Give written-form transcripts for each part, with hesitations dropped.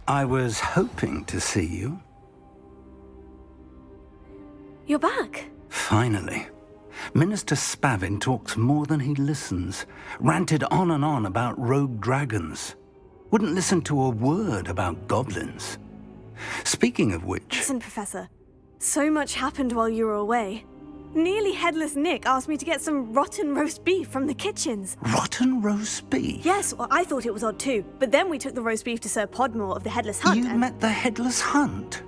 I was hoping to see you. You're back. Finally. Minister Spavin talks more than he listens. Ranted on and on about rogue dragons. Wouldn't listen to a word about goblins. Speaking of which... Listen, Professor. So much happened while you were away. Nearly Headless Nick asked me to get some rotten roast beef from the kitchens. Rotten roast beef? Yes, well, I thought it was odd too. But then we took the roast beef to Sir Podmore of the Headless Hunt. You met the Headless Hunt?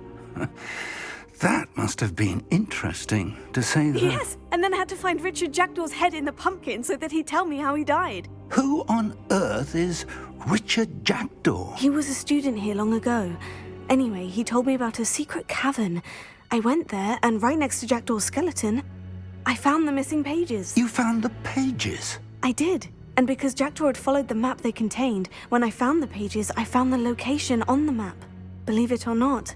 That must have been interesting, to say the... Yes, and then I had to find Richard Jackdaw's head in the pumpkin so that he'd tell me how he died. Who on earth is Richard Jackdaw? He was a student here long ago. Anyway, he told me about a secret cavern. I went there, and right next to Jackdaw's skeleton, I found the missing pages. You found the pages? I did. And because Jackdaw had followed the map they contained, when I found the pages, I found the location on the map. Believe it or not,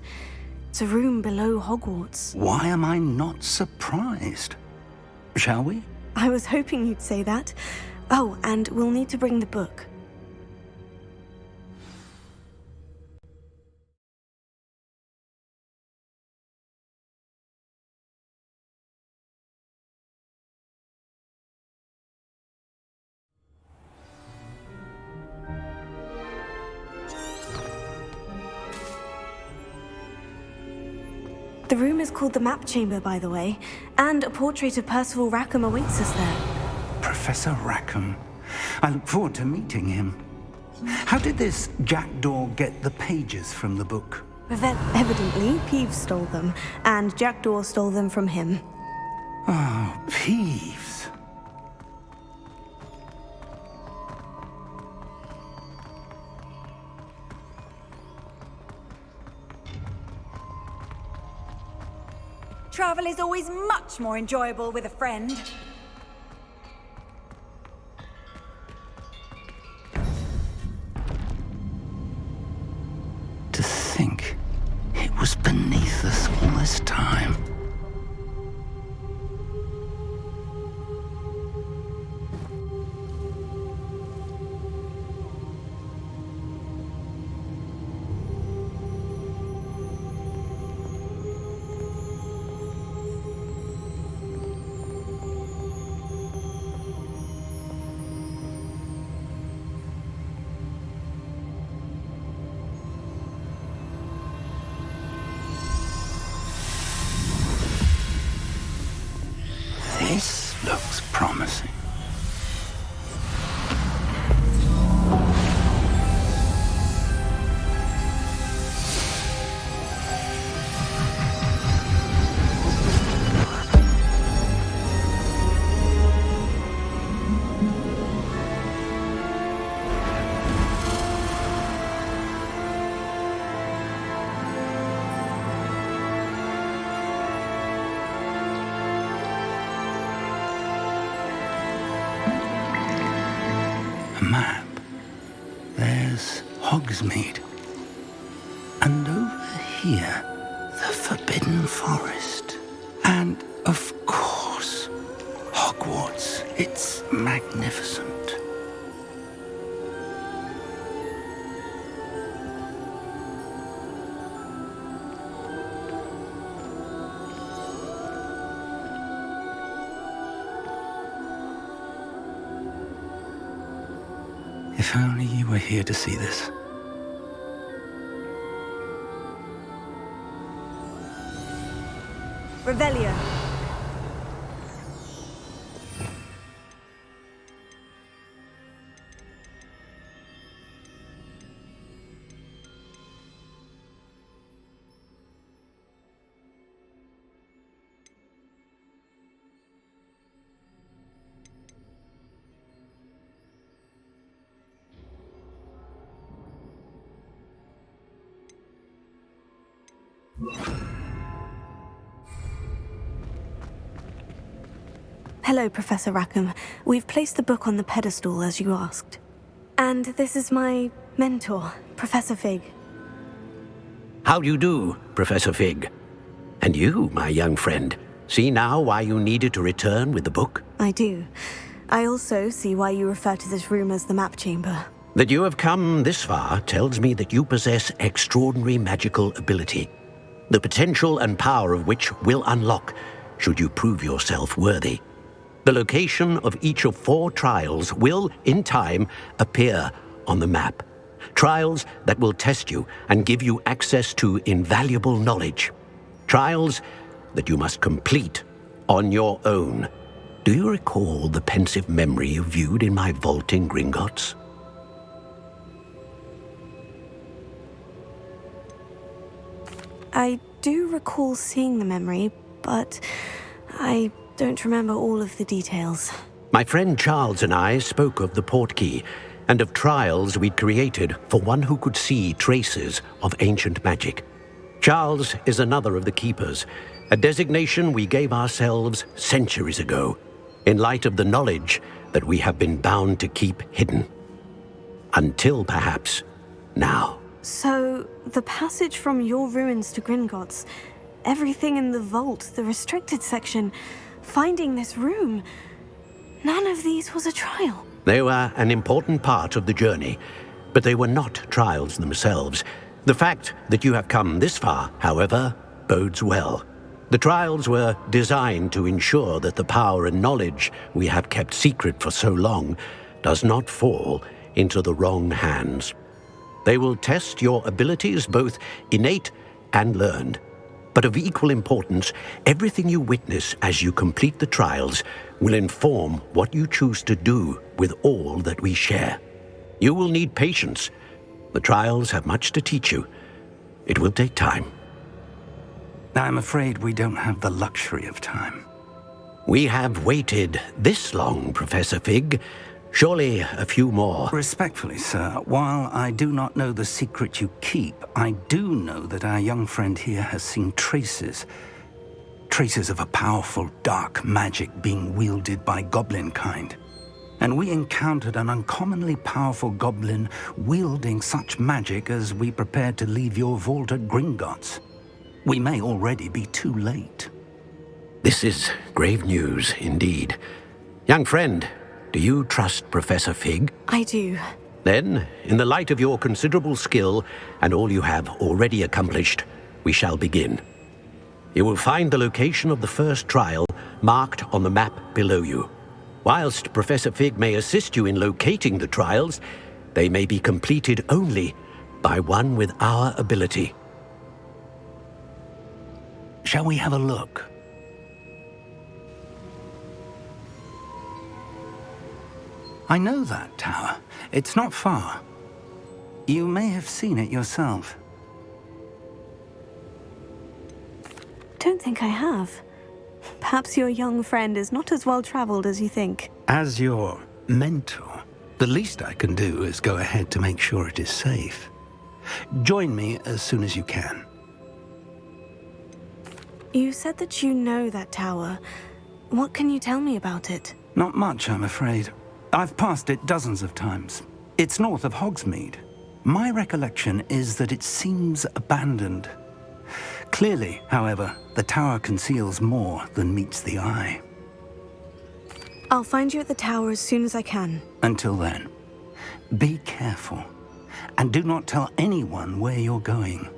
it's a room below Hogwarts. Why am I not surprised? Shall we? I was hoping you'd say that. Oh, and we'll need to bring the book. The room is called the Map Chamber, by the way, and a portrait of Percival Rackham awaits us there. Professor Rackham. I look forward to meeting him. How did this Jackdaw get the pages from the book? Evidently, Peeves stole them, and Jackdaw stole them from him. Oh, Peeves. Travel is always much more enjoyable with a friend. To think it was beneath us all this time. This looks promising. Map. There's Hogsmeade. And over here, the Forbidden Forest. And, of course, Hogwarts. It's magnificent. If only you were here to see this. Revelio. Hello, Professor Rackham. We've placed the book on the pedestal as you asked. And this is my mentor, Professor Fig. How do you do, Professor Fig? And you, my young friend, see now why you needed to return with the book? I do. I also see why you refer to this room as the Map Chamber. That you have come this far tells me that you possess extraordinary magical ability, the potential and power of which will unlock should you prove yourself worthy. The location of each of 4 trials will, in time, appear on the map. Trials that will test you and give you access to invaluable knowledge. Trials that you must complete on your own. Do you recall the pensive memory you viewed in my vault in Gringotts? I do recall seeing the memory, but I don't remember all of the details. My friend Charles and I spoke of the Portkey and of trials we'd created for one who could see traces of ancient magic. Charles is another of the Keepers, a designation we gave ourselves centuries ago, in light of the knowledge that we have been bound to keep hidden. Until perhaps now. So, the passage from your ruins to Gringotts, everything in the vault, the restricted section, finding this room, none of these was a trial. They were an important part of the journey, but they were not trials themselves. The fact that you have come this far, however, bodes well. The trials were designed to ensure that the power and knowledge we have kept secret for so long does not fall into the wrong hands. They will test your abilities, both innate and learned. But of equal importance, everything you witness as you complete the trials will inform what you choose to do with all that we share. You will need patience. The trials have much to teach you. It will take time. I'm afraid we don't have the luxury of time. We have waited this long, Professor Fig. Surely a few more. Respectfully, sir, while I do not know the secret you keep, I do know that our young friend here has seen traces of a powerful dark magic being wielded by goblin kind. And we encountered an uncommonly powerful goblin wielding such magic as we prepared to leave your vault at Gringotts. We may already be too late. This is grave news indeed. Young friend, do you trust Professor Fig? I do. Then, in the light of your considerable skill and all you have already accomplished, we shall begin. You will find the location of the first trial marked on the map below you. Whilst Professor Fig may assist you in locating the trials, they may be completed only by one with our ability. Shall we have a look? I know that tower. It's not far. You may have seen it yourself. Don't think I have. Perhaps your young friend is not as well-traveled as you think. As your mentor, the least I can do is go ahead to make sure it is safe. Join me as soon as you can. You said that you know that tower. What can you tell me about it? Not much, I'm afraid. I've passed it dozens of times. It's north of Hogsmeade. My recollection is that it seems abandoned. Clearly, however, the tower conceals more than meets the eye. I'll find you at the tower as soon as I can. Until then, be careful, and do not tell anyone where you're going.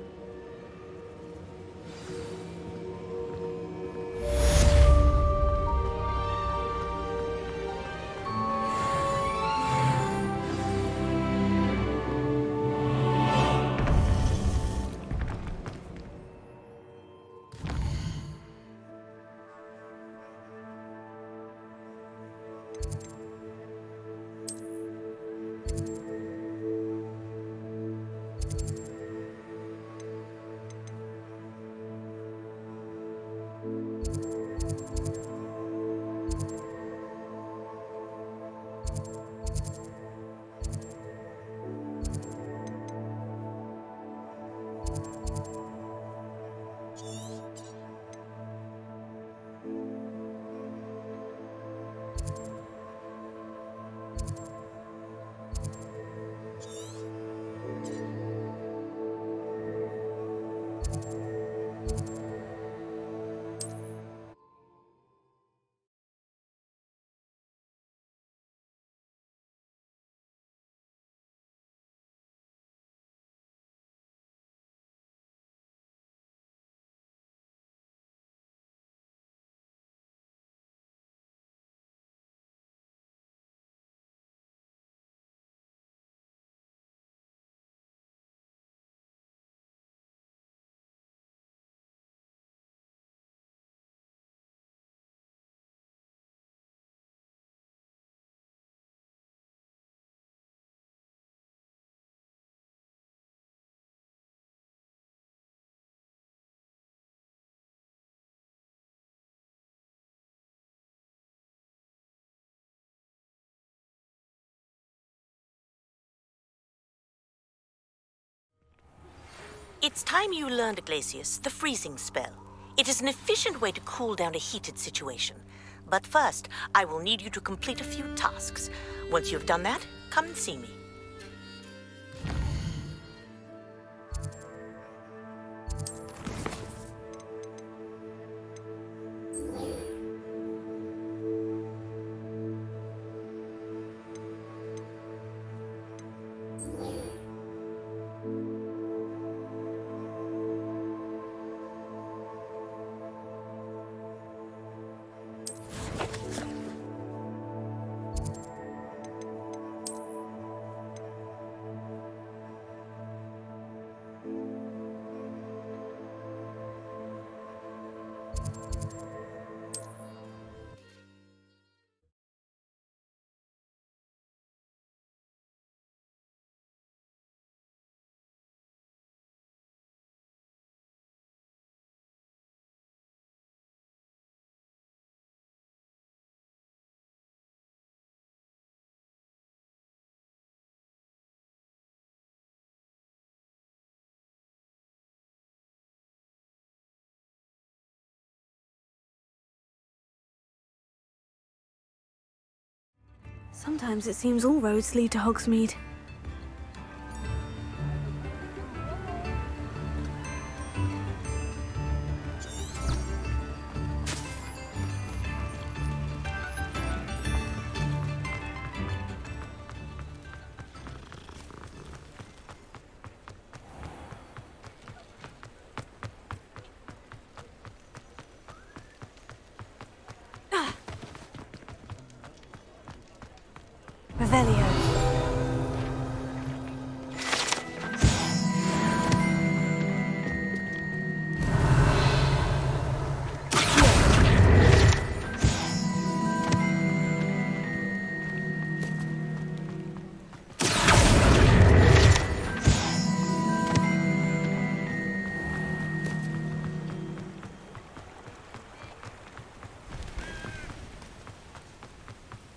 It's time you learned, Glacius, the freezing spell. It is an efficient way to cool down a heated situation. But first, I will need you to complete a few tasks. Once you've done that, come and see me. Sometimes it seems all roads lead to Hogsmeade. Revelio.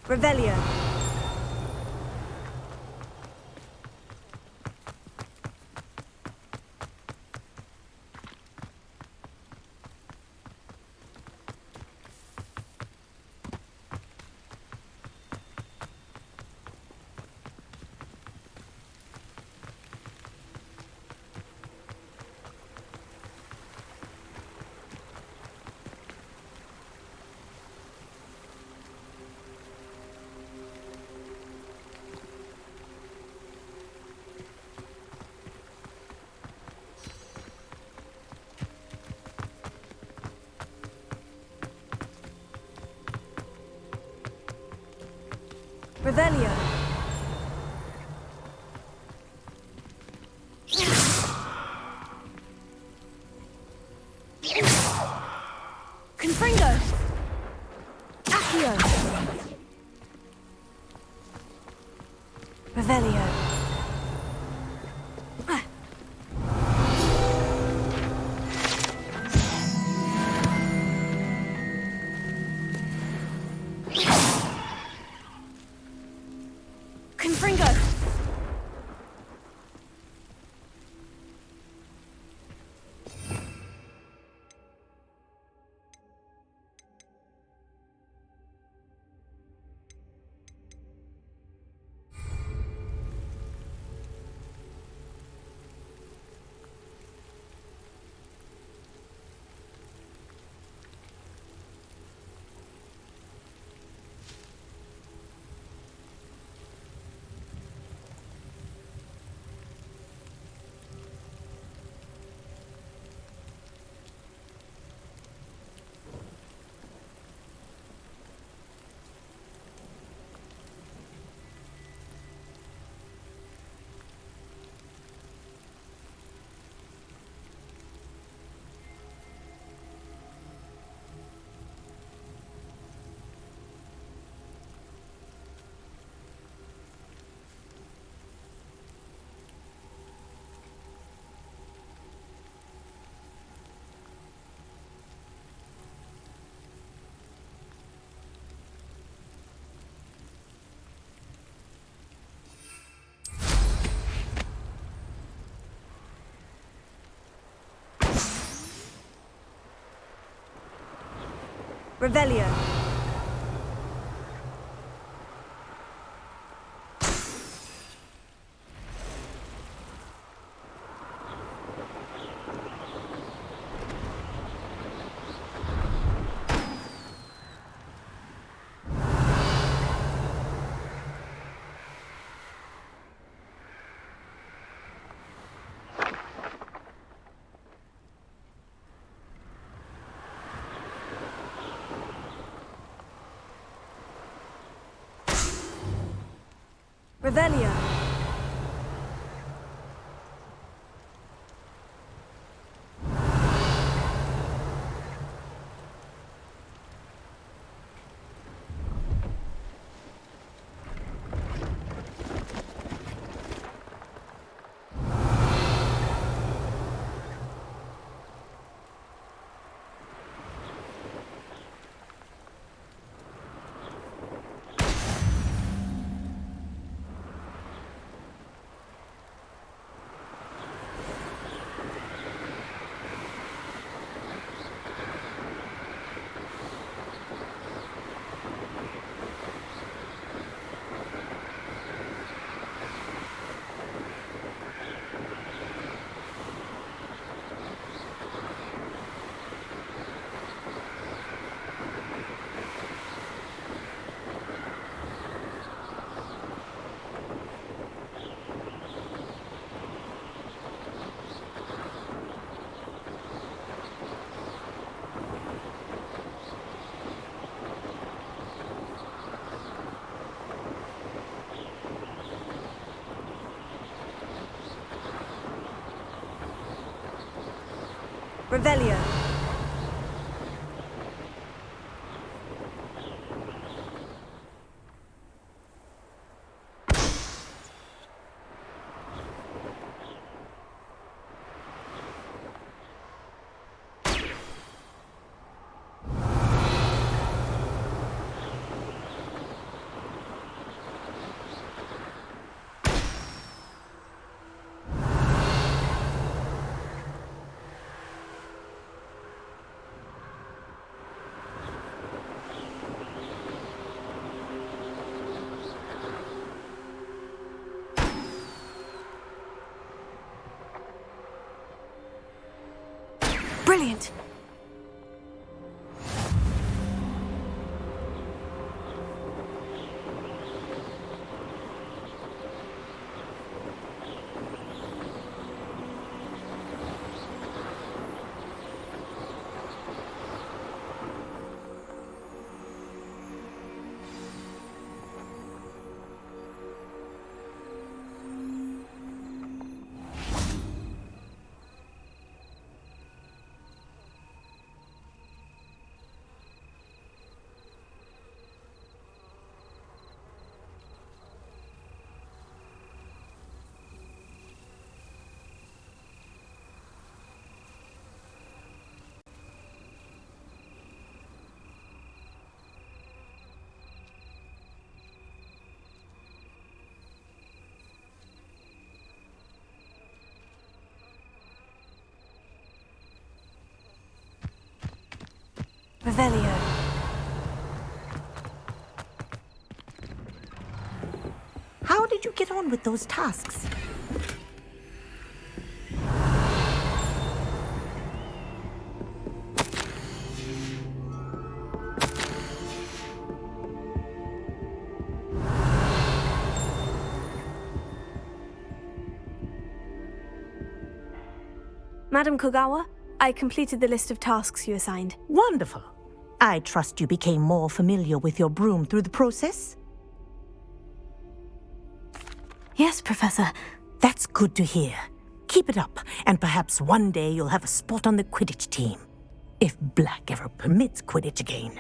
Revelio. Revelio. Confringo. Accio. Revelio. Confringo. Revelio. Revelio. Revelio. Brilliant! Revelio. How did you get on with those tasks? Madam Kogawa, I completed the list of tasks you assigned. Wonderful. I trust you became more familiar with your broom through the process? Yes, Professor. That's good to hear. Keep it up, and perhaps one day you'll have a spot on the Quidditch team. If Black ever permits Quidditch again.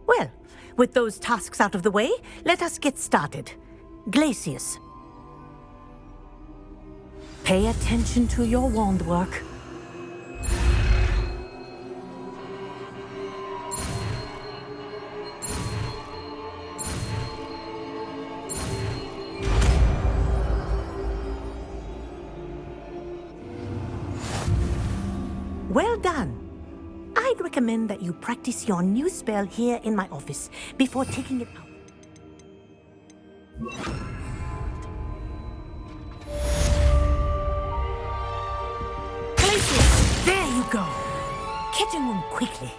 Well, with those tasks out of the way, let us get started. Glacius. Pay attention to your wand work. Well done. I'd recommend that you practice your new spell here in my office before taking it out. Glacius! There you go! Catching them quickly.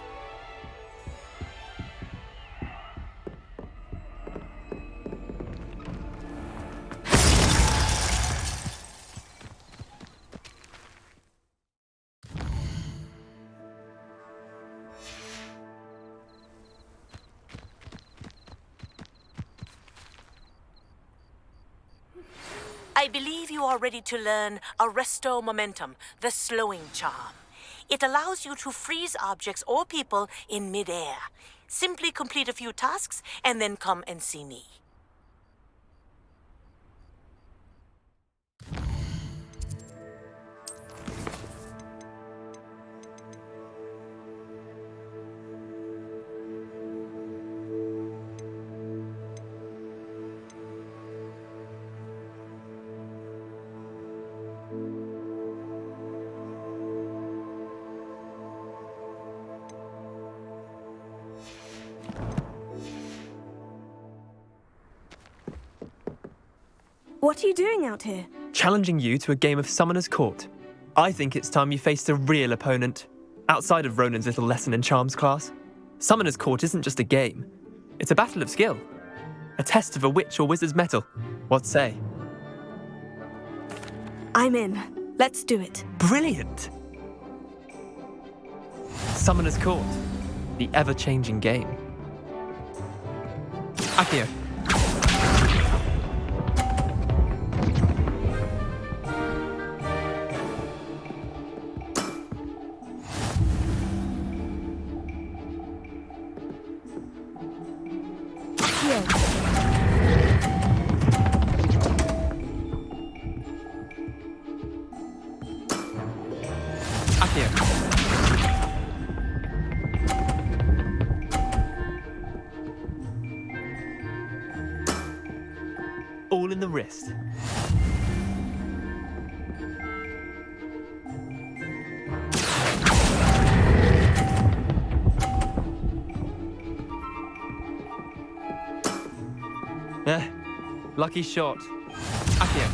I believe you are ready to learn Arresto Momentum, the slowing charm. It allows you to freeze objects or people in mid-air. Simply complete a few tasks and then come and see me. What are you doing out here? Challenging you to a game of Summoner's Court. I think it's time you faced a real opponent, outside of Ronan's little lesson in charms class. Summoner's Court isn't just a game. It's a battle of skill. A test of a witch or wizard's mettle. What say? I'm in. Let's do it. Brilliant! Summoner's Court. The ever-changing game. Accio. All in the wrist. Lucky shot. Accio.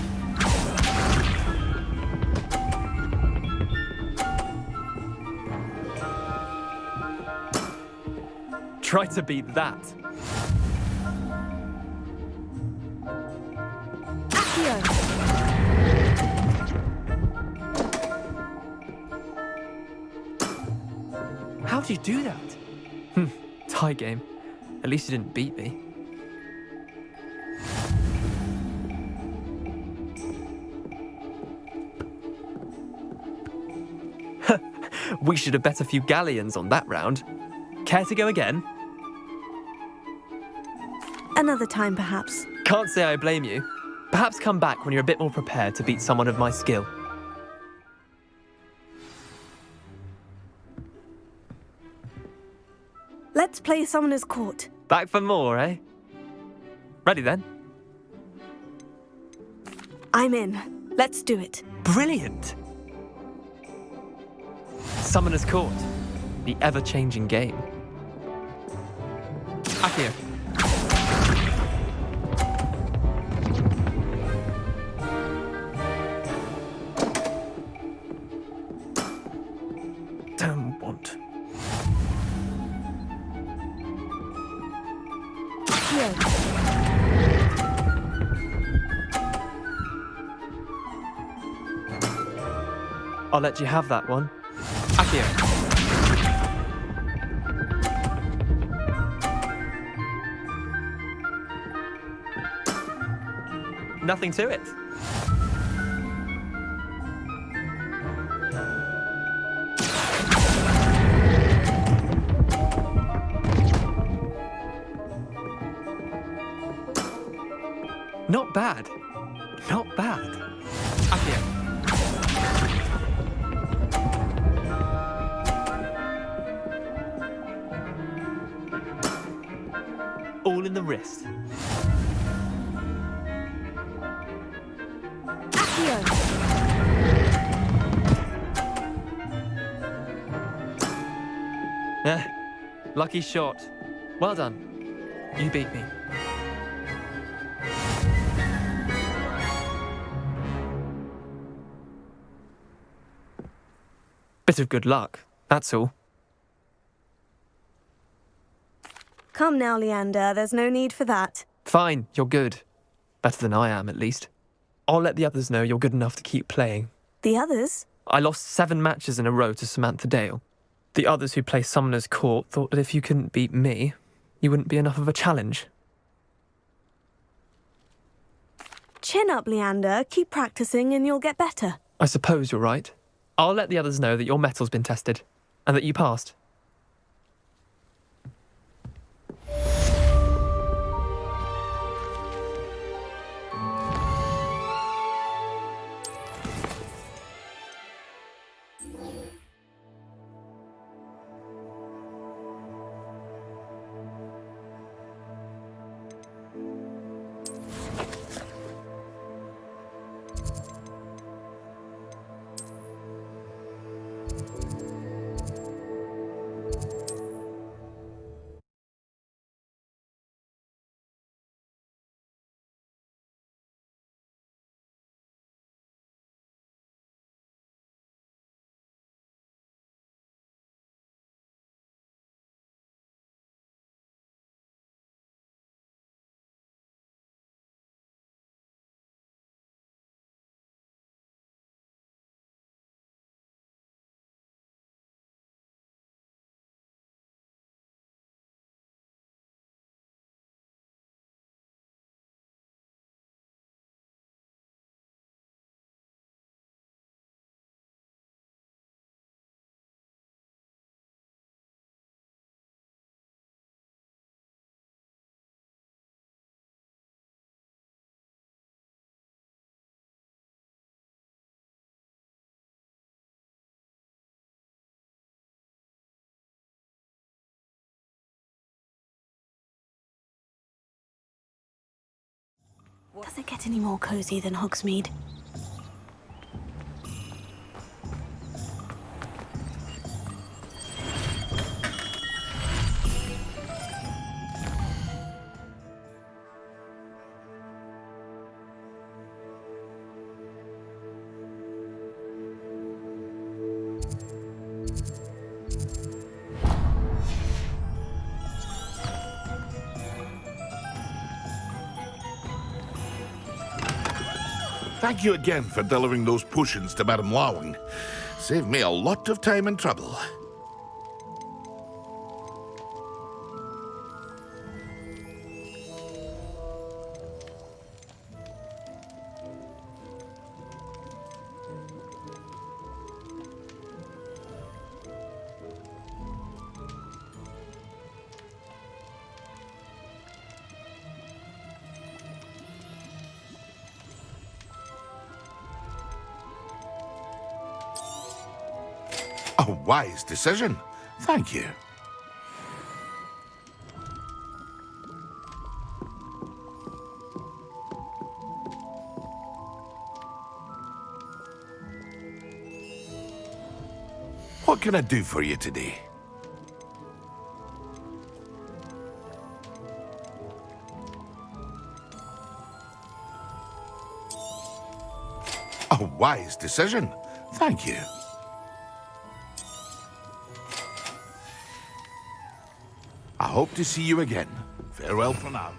Try to beat that. How'd you do that? Tie game. At least you didn't beat me. We should have bet a few galleons on that round. Care to go again? Another time, perhaps. Can't say I blame you. Perhaps come back when you're a bit more prepared to beat someone of my skill. Let's play Summoner's Court. Back for more, eh? Ready then? I'm in. Let's do it. Brilliant! Summoner's Court. The ever-changing game. Accio. Don't want. I'll let you have that one. Accio. Nothing to it. Not bad. Not bad. Accio. All in the wrist. Lucky shot. Well done. You beat me. Bit of good luck, that's all. Come now, Leander, there's no need for that. Fine, you're good. Better than I am, at least. I'll let the others know you're good enough to keep playing. The others? I lost 7 matches in a row to Samantha Dale. The others who play Summoner's Court thought that if you couldn't beat me, you wouldn't be enough of a challenge. Chin up, Leander. Keep practicing and you'll get better. I suppose you're right. I'll let the others know that your metal's been tested, and that you passed. Does it get any more cozy than Hogsmeade? Thank you again for delivering those potions to Madame Lawing. Saved me a lot of time and trouble. A wise decision. Thank you. What can I do for you today? A wise decision. Thank you. I hope to see you again. Farewell for now.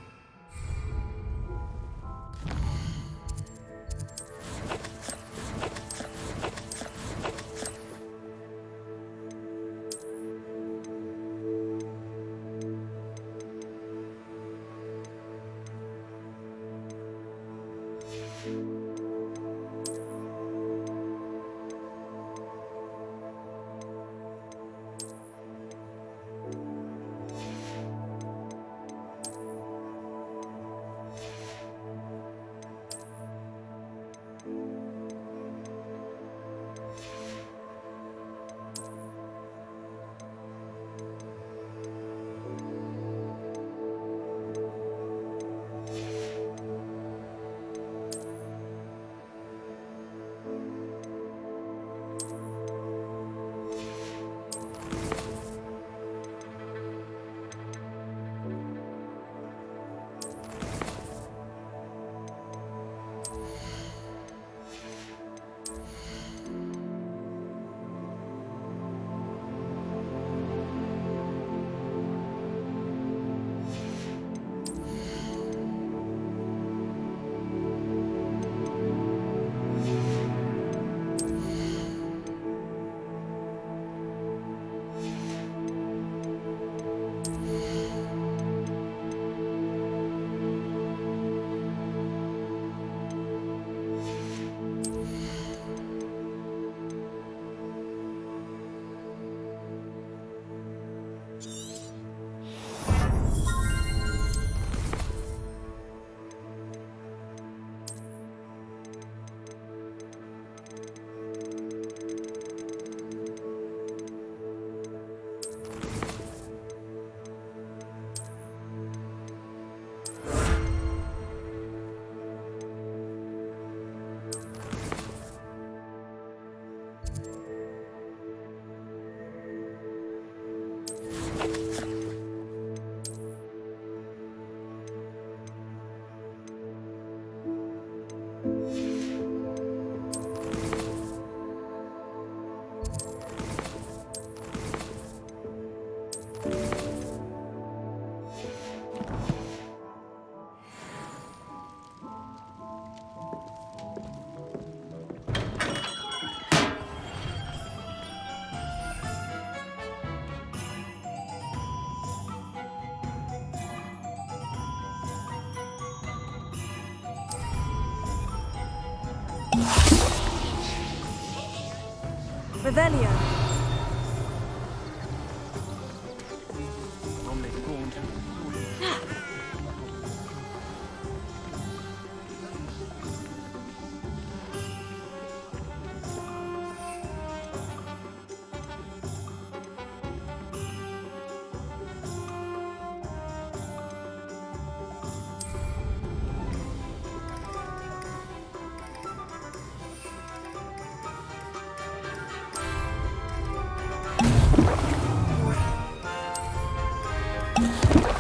Revelio.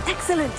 Excellent.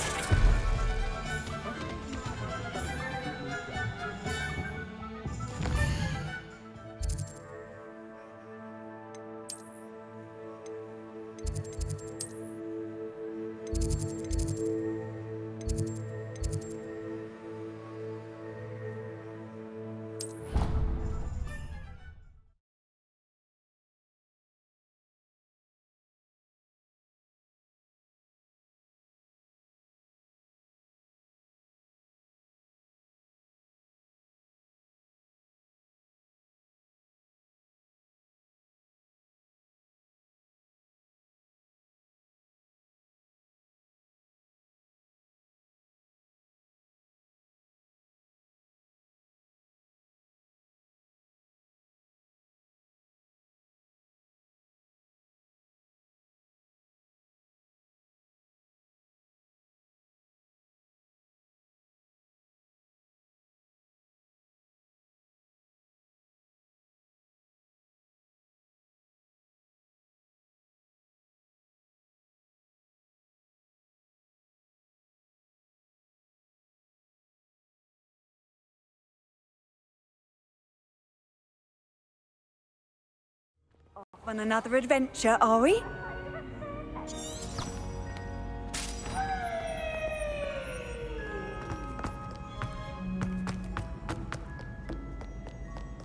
Off on another adventure, are we?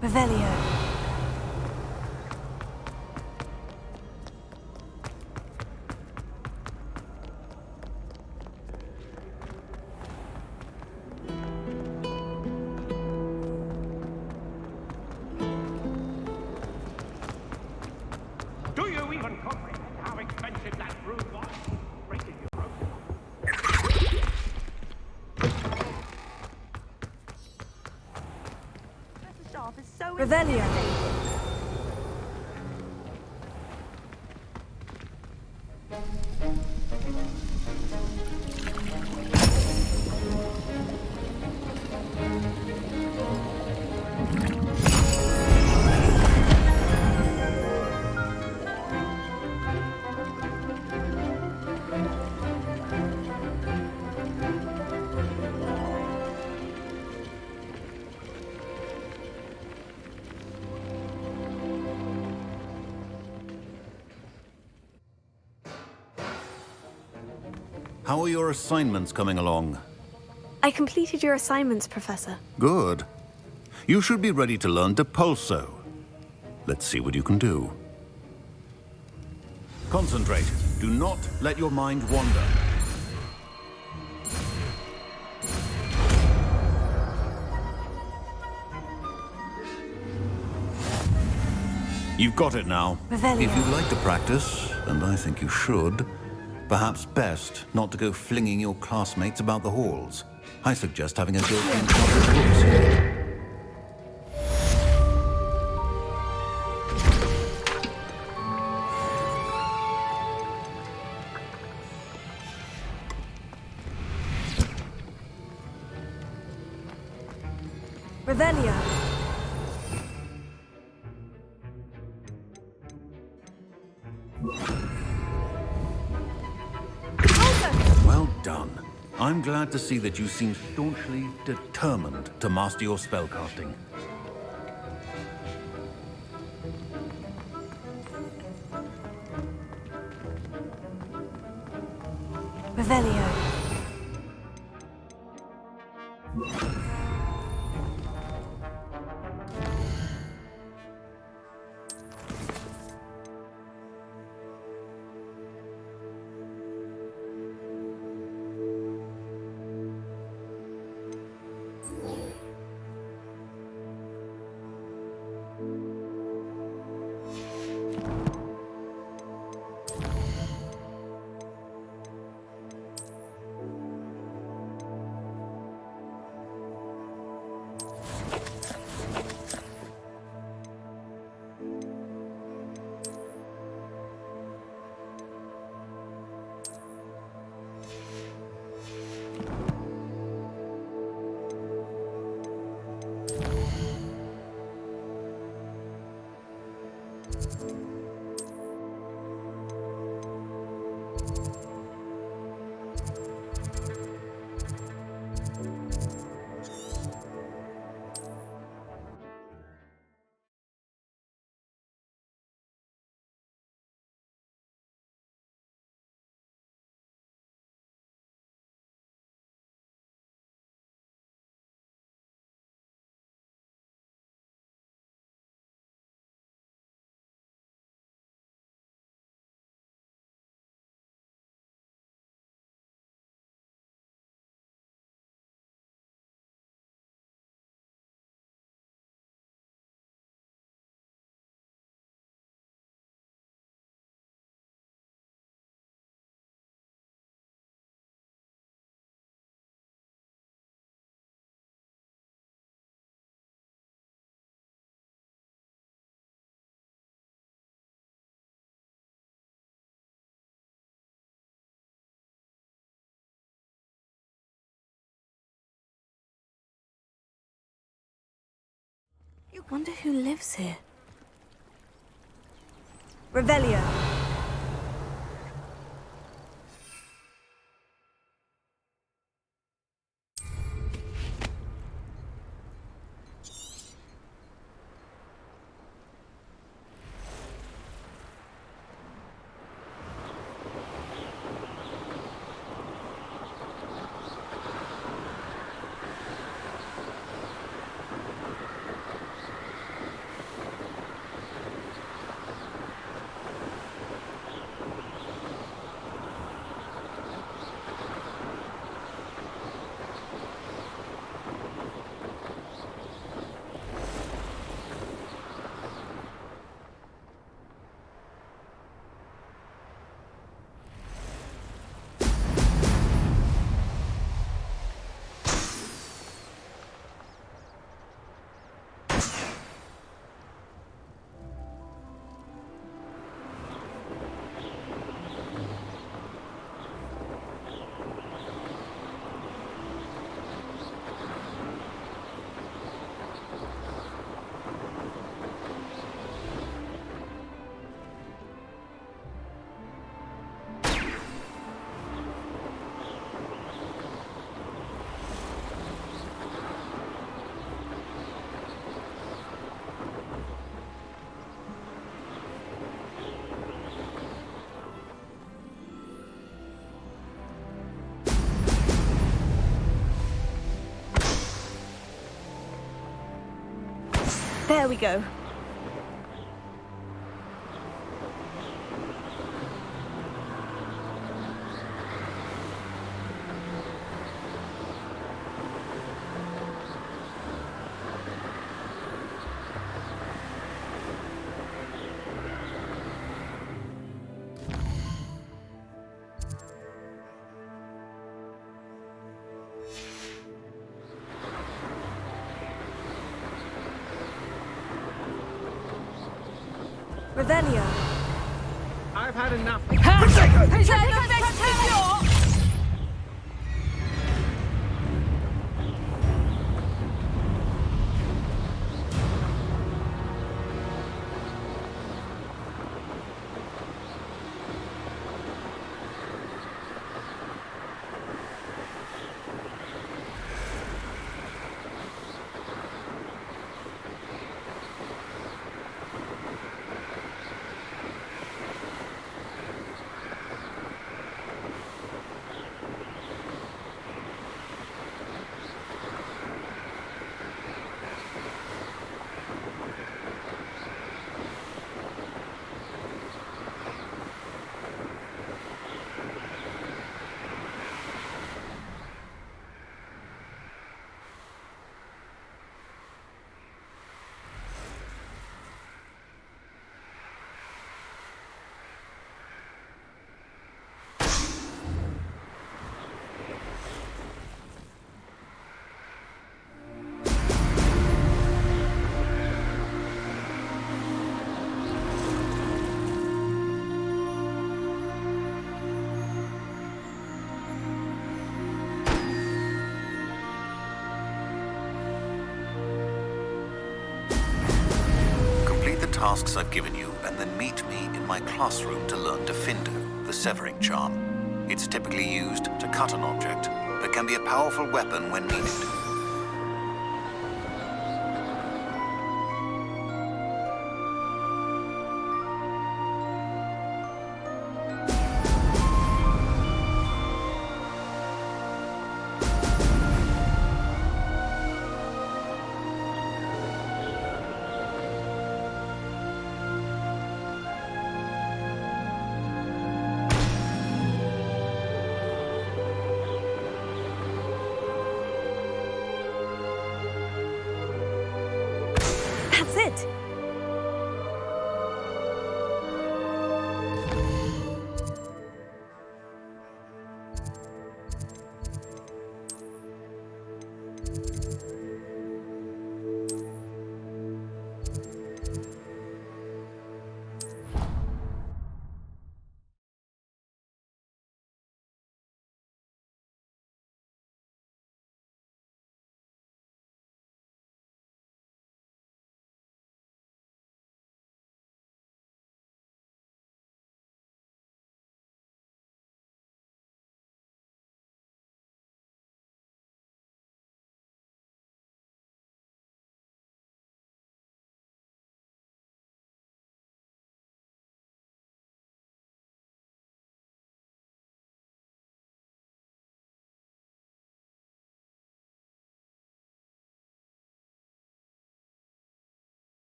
Revelio. Do you even comprehend how expensive that broom was? Breaking your own. Revelio. How are your assignments coming along? I completed your assignments, Professor. Good. You should be ready to learn Depulso. Let's see what you can do. Concentrate. Do not let your mind wander. You've got it now. Revelio. If you'd like to practice, and I think you should, perhaps best not to go flinging your classmates about the halls. I suggest having a go in public books here. Revelio. Well done. I'm glad to see that you seem staunchly determined to master your spellcasting. Revelio. Wonder who lives here. Revelio. There we go. Revelio. I've had enough. Tasks I've given you, and then meet me in my classroom to learn Diffindo, the severing charm. It's typically used to cut an object, but can be a powerful weapon when needed.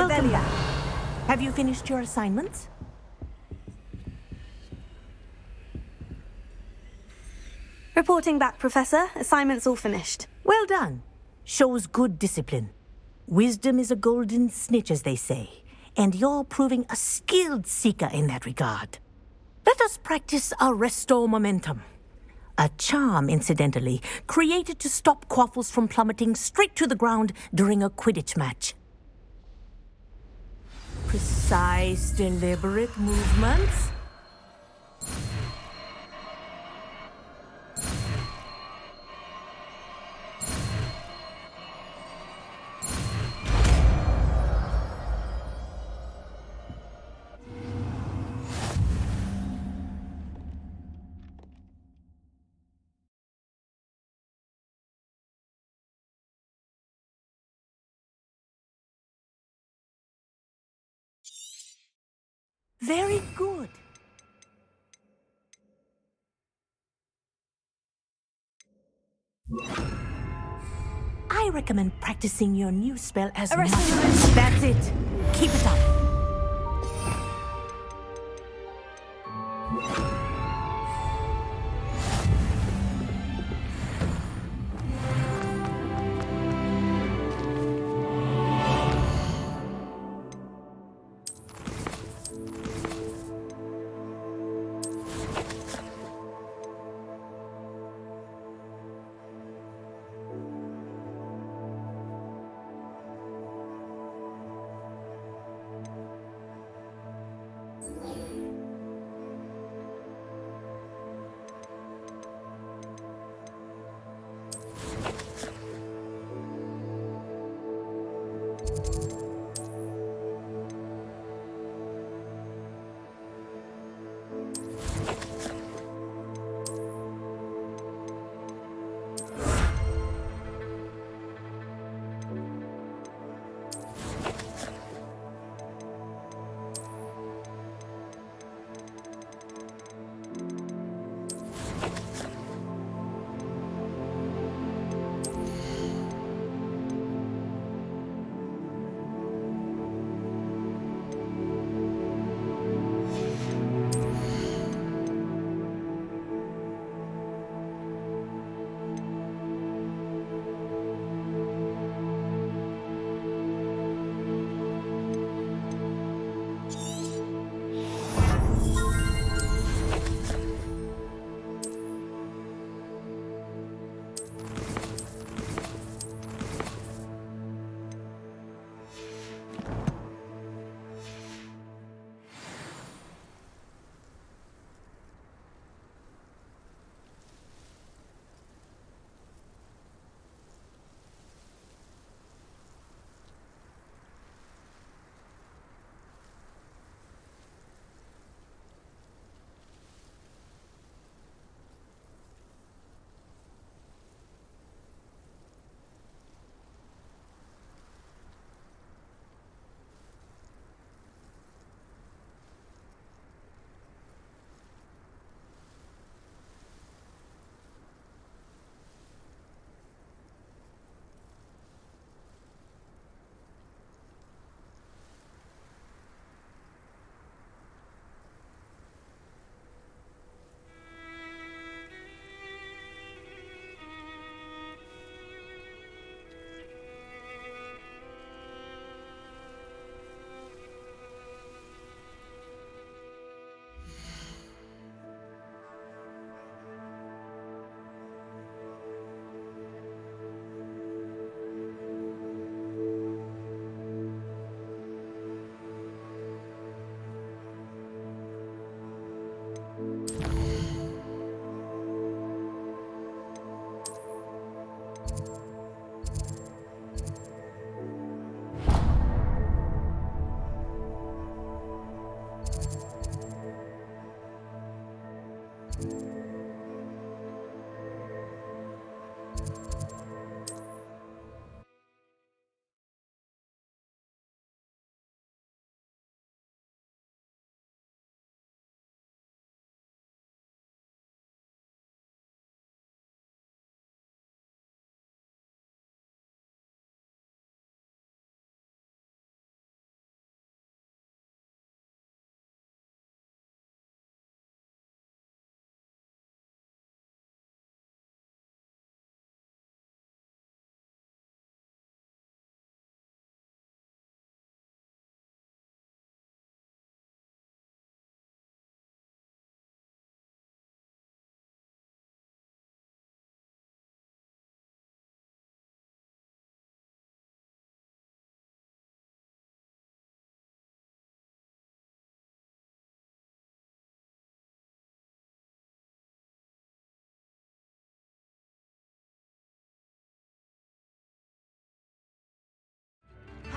Welcome Revelio. back. Have you finished your assignments? Reporting back, Professor. Assignment's all finished. Well done. Shows good discipline. Wisdom is a golden snitch, as they say, and you're proving a skilled seeker in that regard. Let us practice Arresto Momentum. A charm, incidentally, created to stop quaffles from plummeting straight to the ground during a Quidditch match. Precise, deliberate movements. Very good. I recommend practicing your new spell as much. That's it. Keep it up.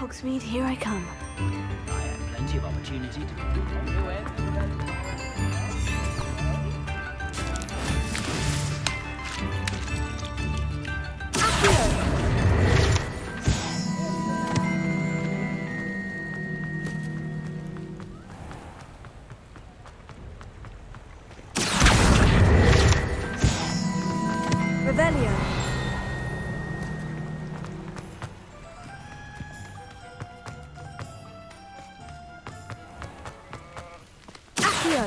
Hogsmeade, here I come. I had plenty of opportunity to be on my way. Revelio. Accio.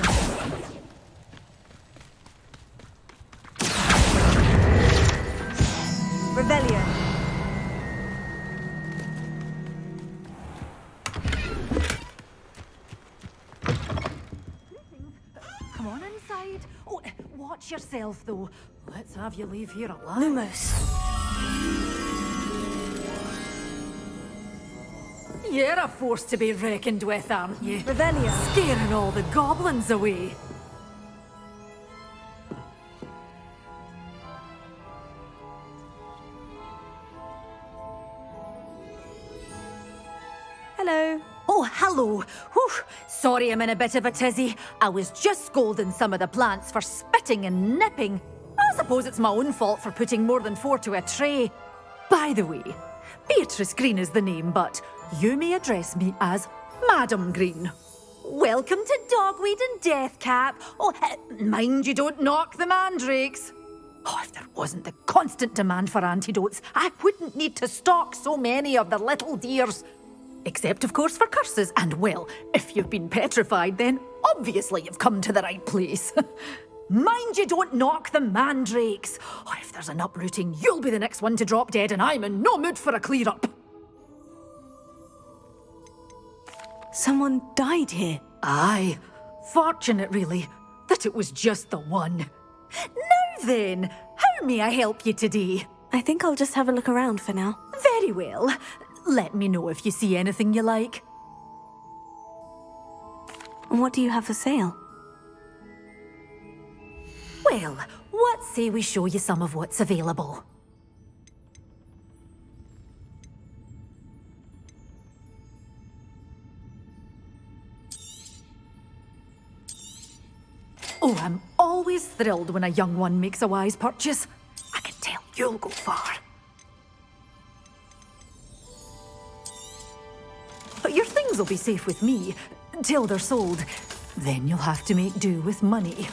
Revelio. Come on inside. Oh, watch yourself, though. Let's have you leave here alive. Lumos. You're a force to be reckoned with, aren't you? Revelio. Scaring all the goblins away. Hello. Oh, hello. Whew. Sorry I'm in a bit of a tizzy. I was just scolding some of the plants for spitting and nipping. I suppose it's my own fault for putting more than 4 to a tray. By the way, Beatrice Green is the name, but you may address me as Madam Green. Welcome to Dogweed and Deathcap. Oh, mind you don't knock the mandrakes. Oh, if there wasn't the constant demand for antidotes, I wouldn't need to stock so many of the little dears. Except, of course, for curses. And, well, if you've been petrified, then obviously you've come to the right place. Mind you don't knock the mandrakes. Oh, if there's an uprooting, you'll be the next one to drop dead, and I'm in no mood for a clear-up. Someone died here. Aye. Fortunate, really, that it was just the one. Now then, how may I help you today? I think I'll just have a look around for now. Very well. Let me know if you see anything you like. And what do you have for sale? Well, what say we show you some of what's available? Oh, I'm always thrilled when a young one makes a wise purchase. I can tell you'll go far. But your things will be safe with me, till they're sold. Then you'll have to make do with money.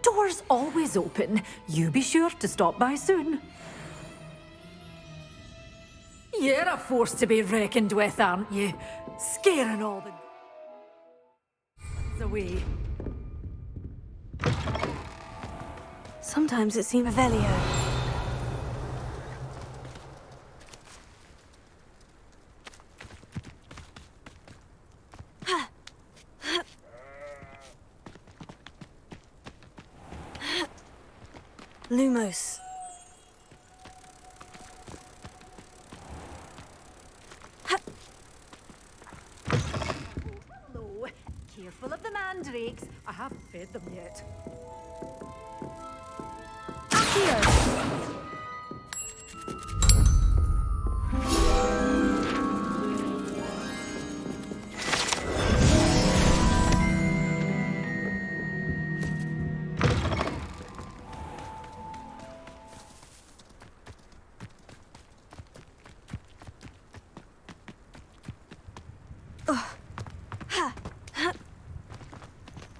Doors always open. You be sure to stop by soon. You're a force to be reckoned with, aren't you? Scaring all the away. Sometimes it seems Revelio. Lumos. Hello. Careful of the mandrakes. I haven't fed them yet. Accio.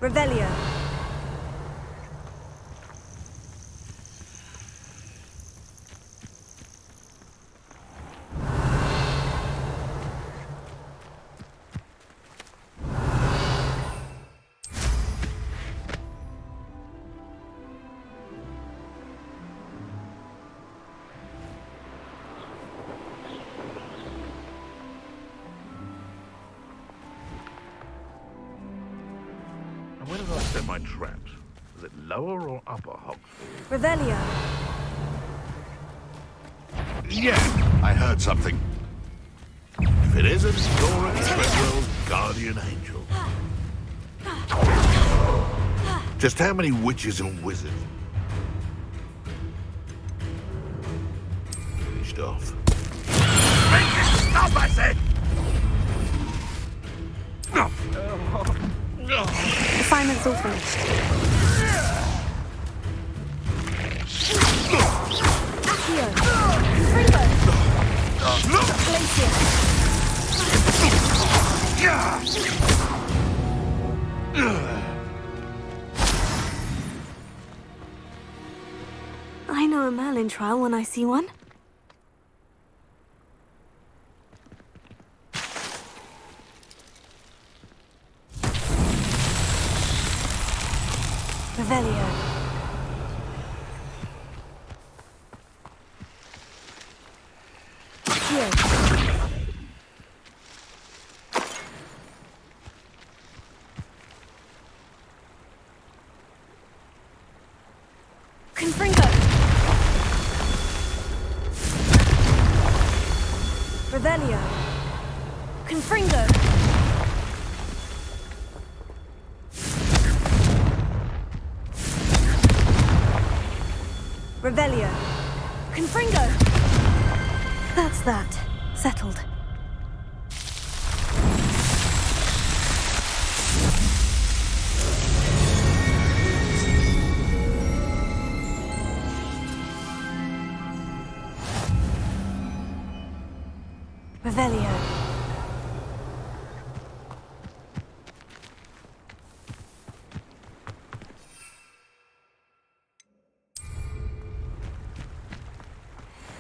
Revelio. semi-trapped. Is it lower or upper Hogwarts? Revelio. Yeah, I heard something. If it isn't, you're Gryffindor's guardian angel. Just how many witches and wizards? Finished off. Make it stop, I said! Assignment's all finished. Accio. Confringo. Glacier. I know a Merlin trial when I see one. Revelio. Accio. Confringo. Revelio. Confringo. Revelio. Confringo. That's that. Settled. Revelio.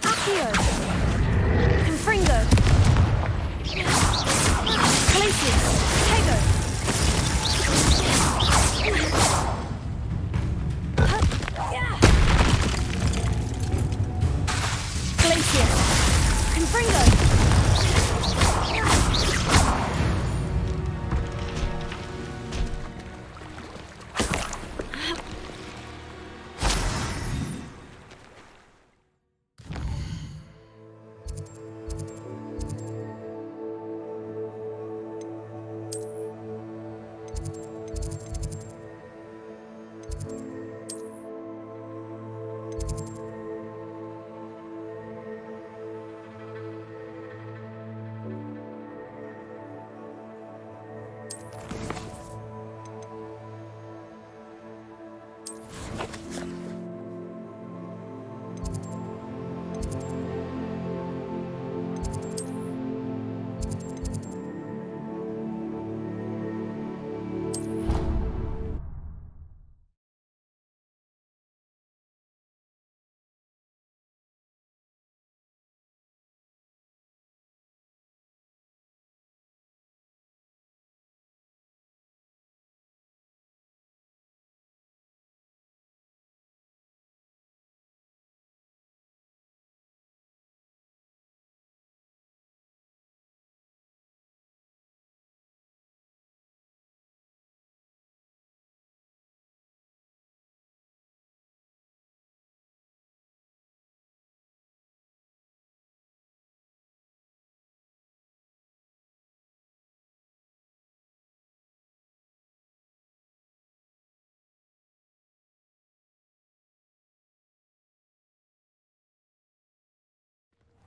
Accio. Confringo. Glacier. Tego. Glacier. Confringo.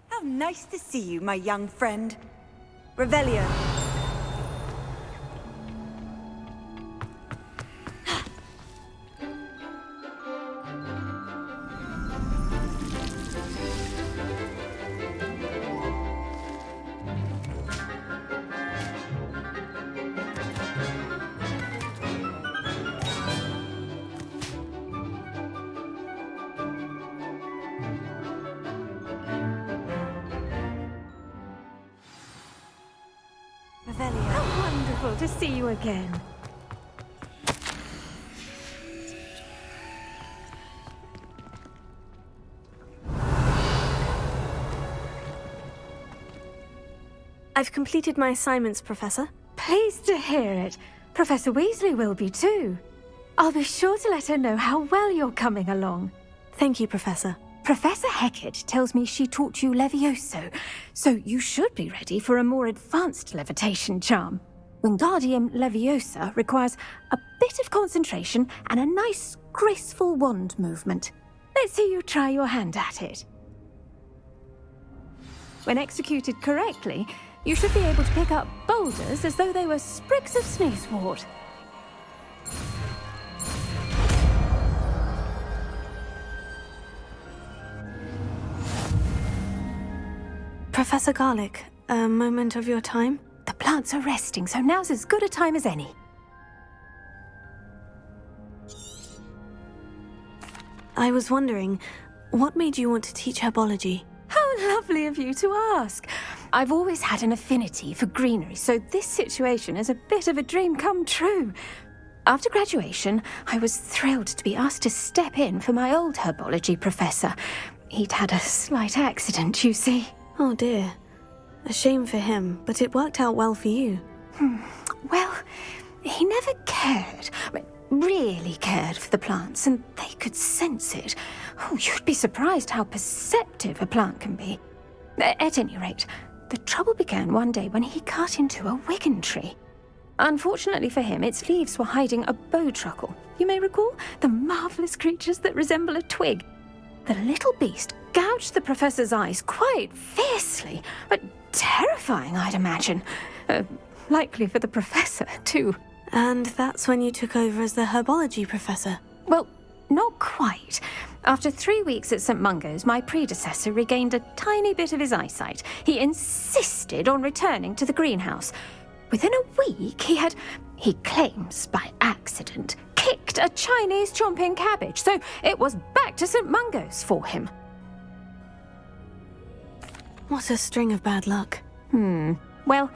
How nice to see you, my young friend. Revelio. How wonderful to see you again. I've completed my assignments, Professor. Pleased to hear it. Professor Weasley will be too. I'll be sure to let her know how well you're coming along. Thank you, Professor. Professor Hecat tells me she taught you Levioso, so you should be ready for a more advanced levitation charm. Wingardium Leviosa requires a bit of concentration and a nice, graceful wand movement. Let's see you try your hand at it. When executed correctly, you should be able to pick up boulders as though they were sprigs of sneezewort. Professor Garlick, a moment of your time? The plants are resting, so now's as good a time as any. I was wondering, what made you want to teach herbology? How lovely of you to ask. I've always had an affinity for greenery, so this situation is a bit of a dream come true. After graduation, I was thrilled to be asked to step in for my old herbology professor. He'd had a slight accident, you see. Oh dear. A shame for him, but it worked out well for you. Well, he never cared. Really cared for the plants, and they could sense it. Oh, you'd be surprised how perceptive a plant can be. At any rate, the trouble began one day when he cut into a wigan tree. Unfortunately for him, its leaves were hiding a bowtruckle. You may recall the marvellous creatures that resemble a twig. The little beast gouged the professor's eyes quite fiercely, but terrifying, I'd imagine. Likely for the professor, too. And that's when you took over as the herbology professor? Well, not quite. After 3 weeks at St. Mungo's, my predecessor regained a tiny bit of his eyesight. He insisted on returning to the greenhouse. Within a week, he claims by accident, kicked a Chinese chomping cabbage, so it was back to St. Mungo's for him. What a string of bad luck. Well,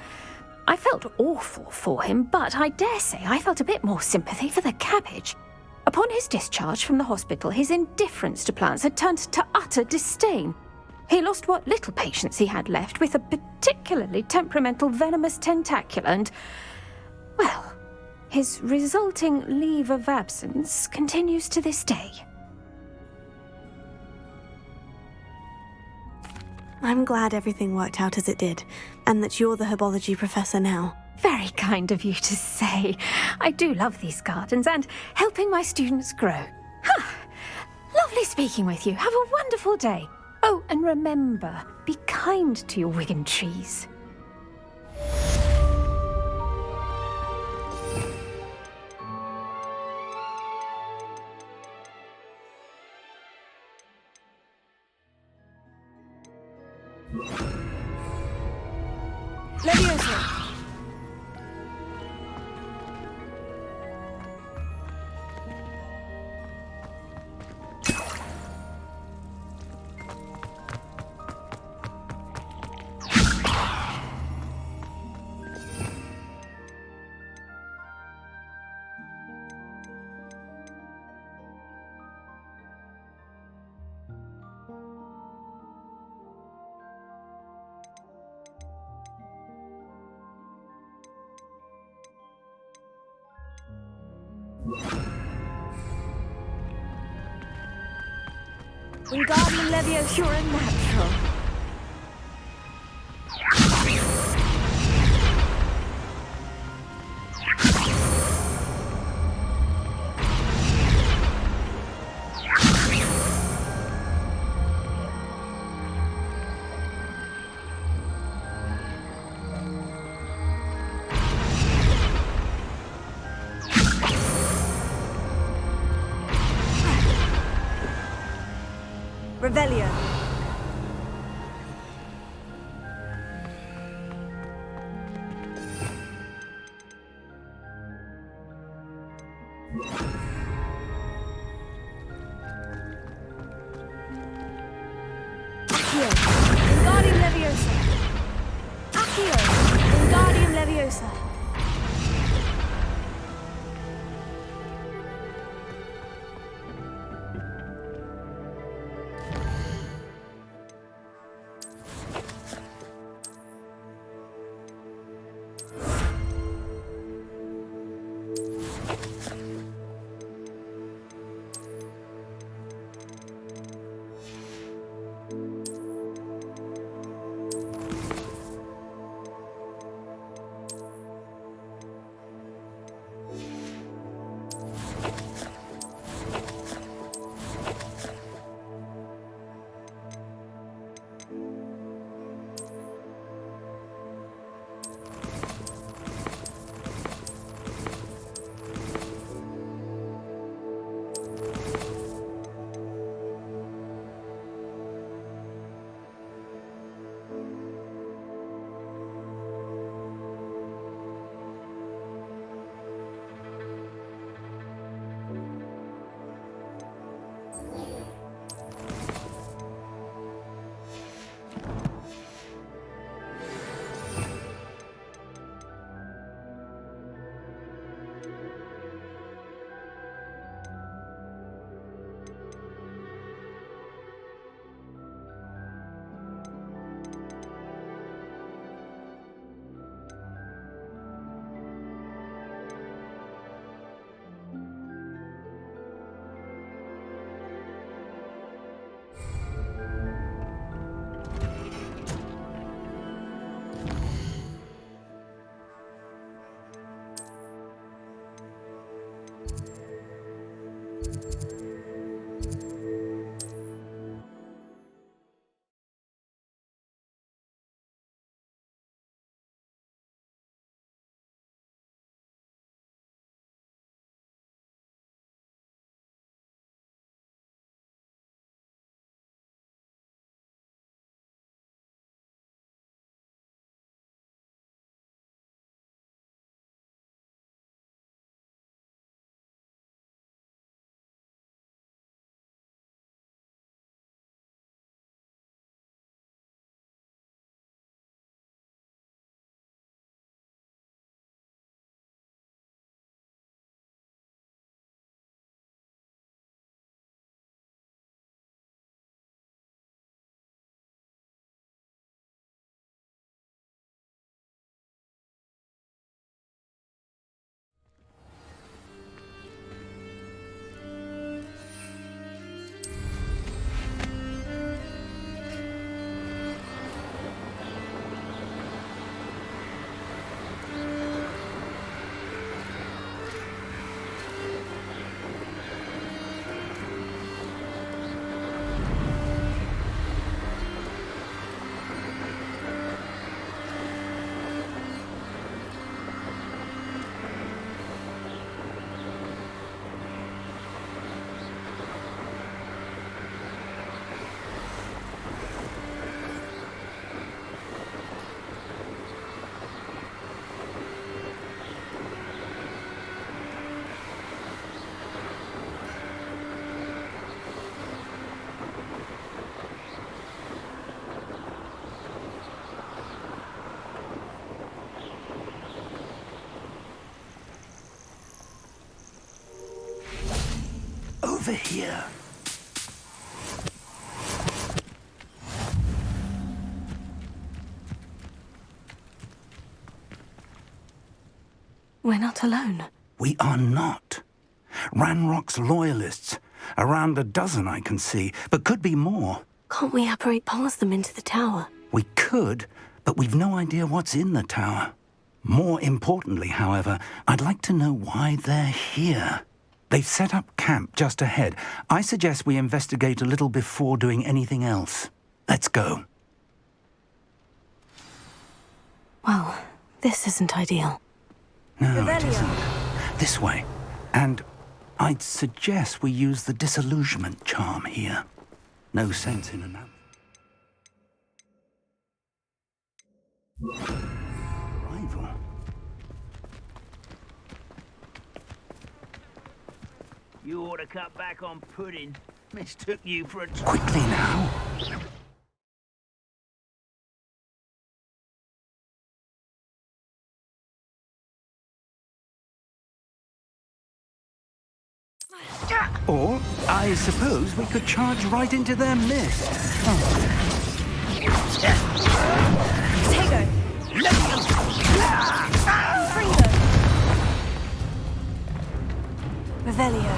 I felt awful for him, but I dare say I felt a bit more sympathy for the cabbage. Upon his discharge from the hospital, his indifference to plants had turned to utter disdain. He lost what little patience he had left with a particularly temperamental venomous tentacula and, well, his resulting leave of absence continues to this day. I'm glad everything worked out as it did, and that you're the herbology professor now. Very kind of you to say. I do love these gardens and helping my students grow. Lovely speaking with you. Have a wonderful day. Oh, and remember, be kind to your wigan trees. Leviosa! Wingardium Leviosa, you're a natural. Revelio. Accio. Wingardium Leviosa. Accio. Wingardium Leviosa. over here. We're not alone. We are not. Ranrock's loyalists. Around a dozen I can see, but could be more. Can't we apparate past them into the tower? We could, but we've no idea what's in the tower. More importantly, however, I'd like to know why they're here. They've set up camp just ahead. I suggest we investigate a little before doing anything else. Let's go. Well, this isn't ideal. No, it isn't. This way. And I'd suggest we use the disillusionment charm here. No sense in an arrival. You ought to cut back on pudding. Mistook you for a... Quickly now. Or, I suppose we could charge right into their mist. Tego! Revelio.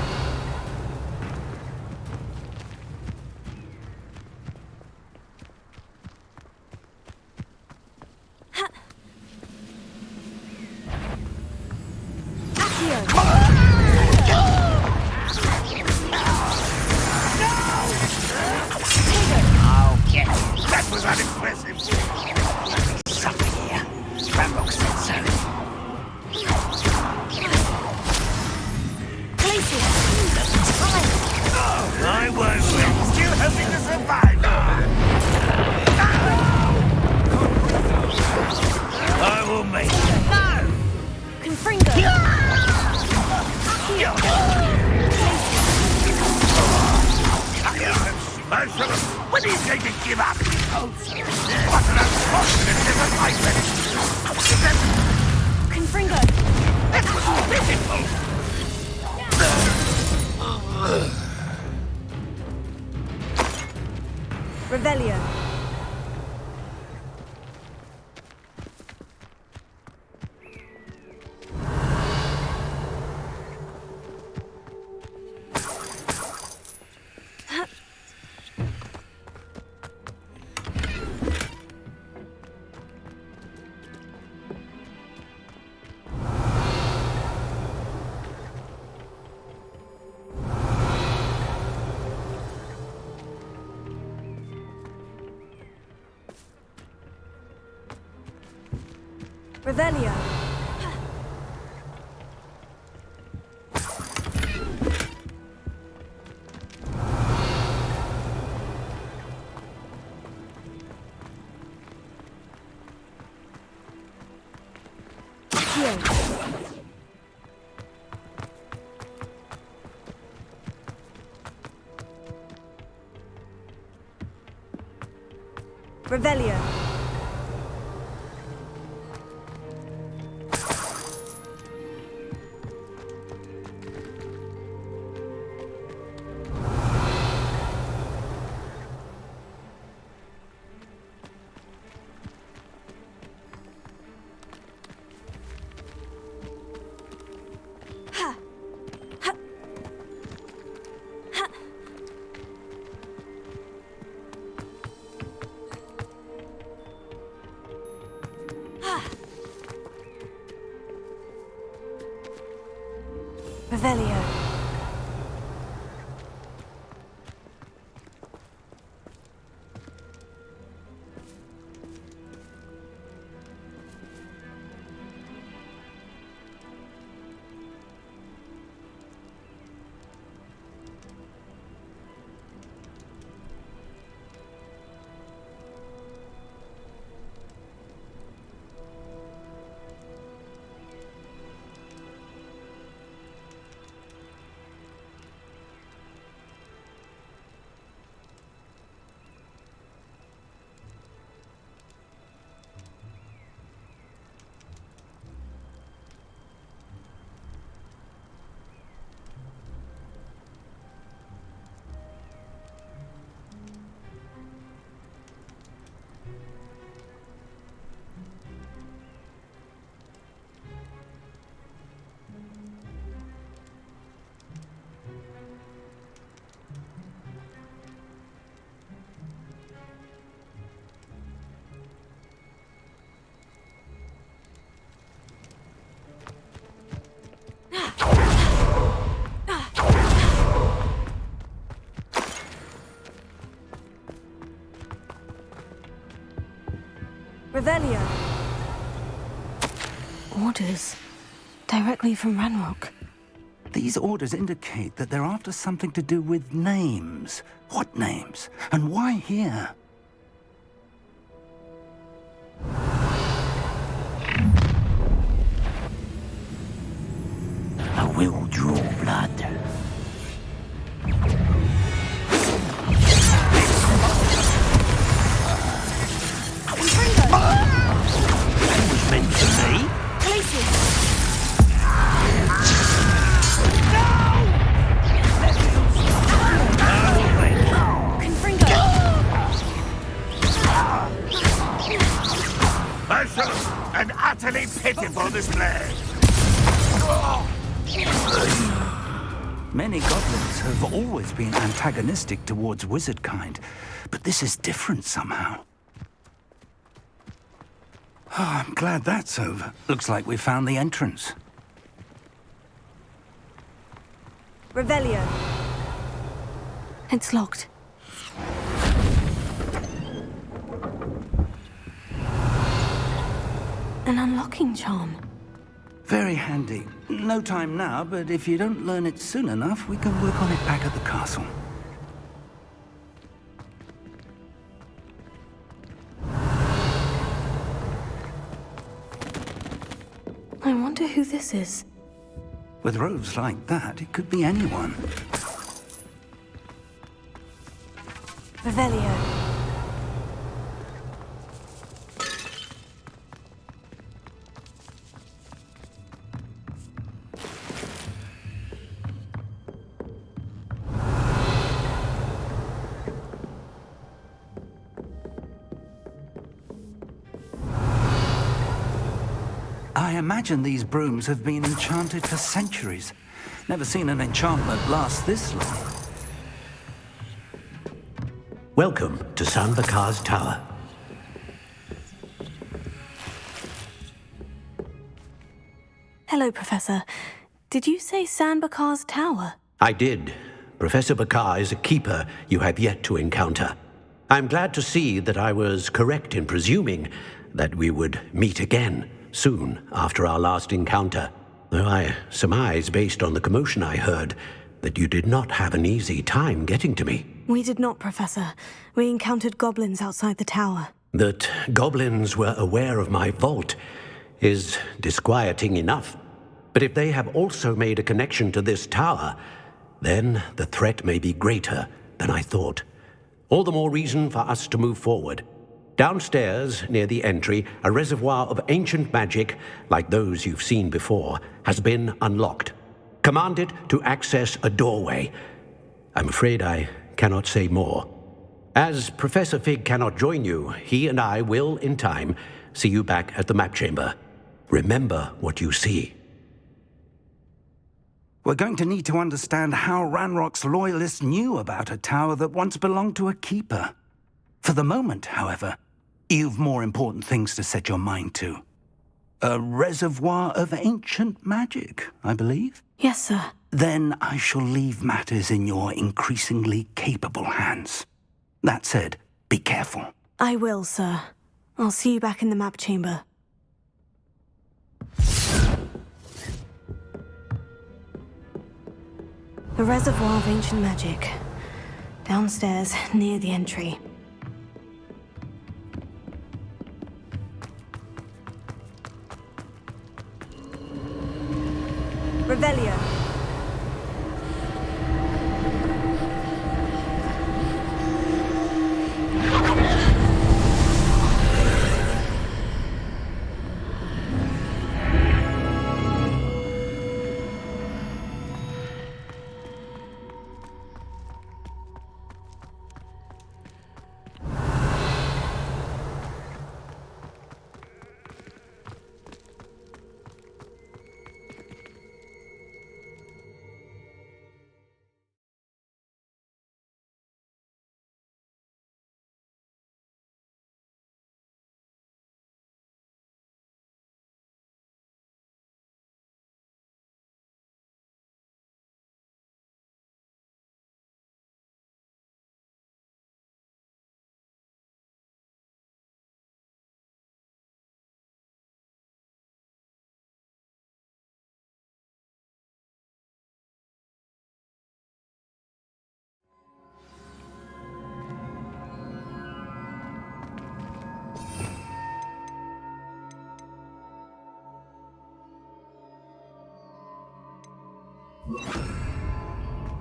That was unimpressive. Something here. Rambo said so. I won't. We're still hoping to survive. I will make it. No! Confringo! Smash them. When he's going to give up? What an unfortunate disappointment! Confringo! That was pitiful! Revelio. Revelio. Revelio. Revelio. Orders. Directly from Ranrock. These orders indicate that they're after something to do with names. What names? And why here? I will draw blood. That was meant to be. Merciless and utterly pitiful display. Many goblins have always been antagonistic towards wizard kind, but this is different somehow. Oh, I'm glad that's over. Looks like we found the entrance. Revelio. It's locked. An unlocking charm. Very handy. No time now, but if you don't learn it soon enough, we can work on it back at the castle. I wonder who this is. With robes like that, it could be anyone. Revelio. I imagine these brooms have been enchanted for centuries. Never seen an enchantment last this long. Welcome to San Bakar's Tower. Hello, Professor. Did you say San Bakar's Tower? I did. Professor Bakar is a keeper you have yet to encounter. I'm glad to see that I was correct in presuming that we would meet again soon after our last encounter, though I surmise, based on the commotion I heard, that you did not have an easy time getting to me. We did not, Professor. We encountered goblins outside the tower. That goblins were aware of my vault is disquieting enough. But if they have also made a connection to this tower, then the threat may be greater than I thought. All the more reason for us to move forward. Downstairs, near the entry, a reservoir of ancient magic, like those you've seen before, has been unlocked. Command it to access a doorway. I'm afraid I cannot say more. As Professor Fig cannot join you, he and I will, in time, see you back at the map chamber. Remember what you see. We're going to need to understand how Ranrock's loyalists knew about a tower that once belonged to a keeper. For the moment, however, you've more important things to set your mind to. A reservoir of ancient magic, I believe? Yes, sir. Then I shall leave matters in your increasingly capable hands. That said, be careful. I will, sir. I'll see you back in the map chamber. A reservoir of ancient magic. Downstairs, near the entry. Revelio.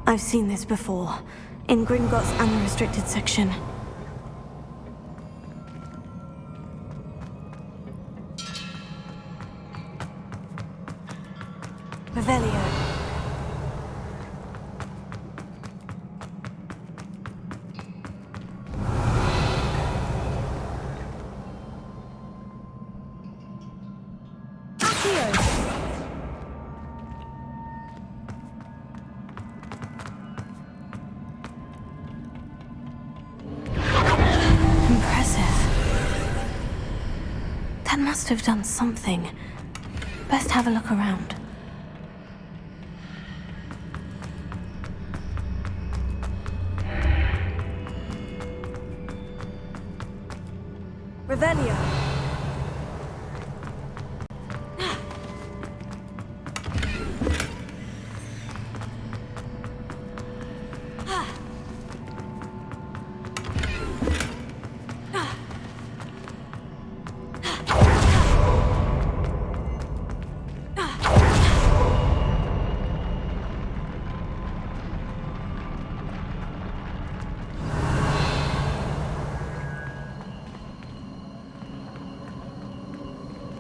I've seen this before, in Gringotts and the restricted section. Revelio. Must have done something. Best have a look around. Revelio.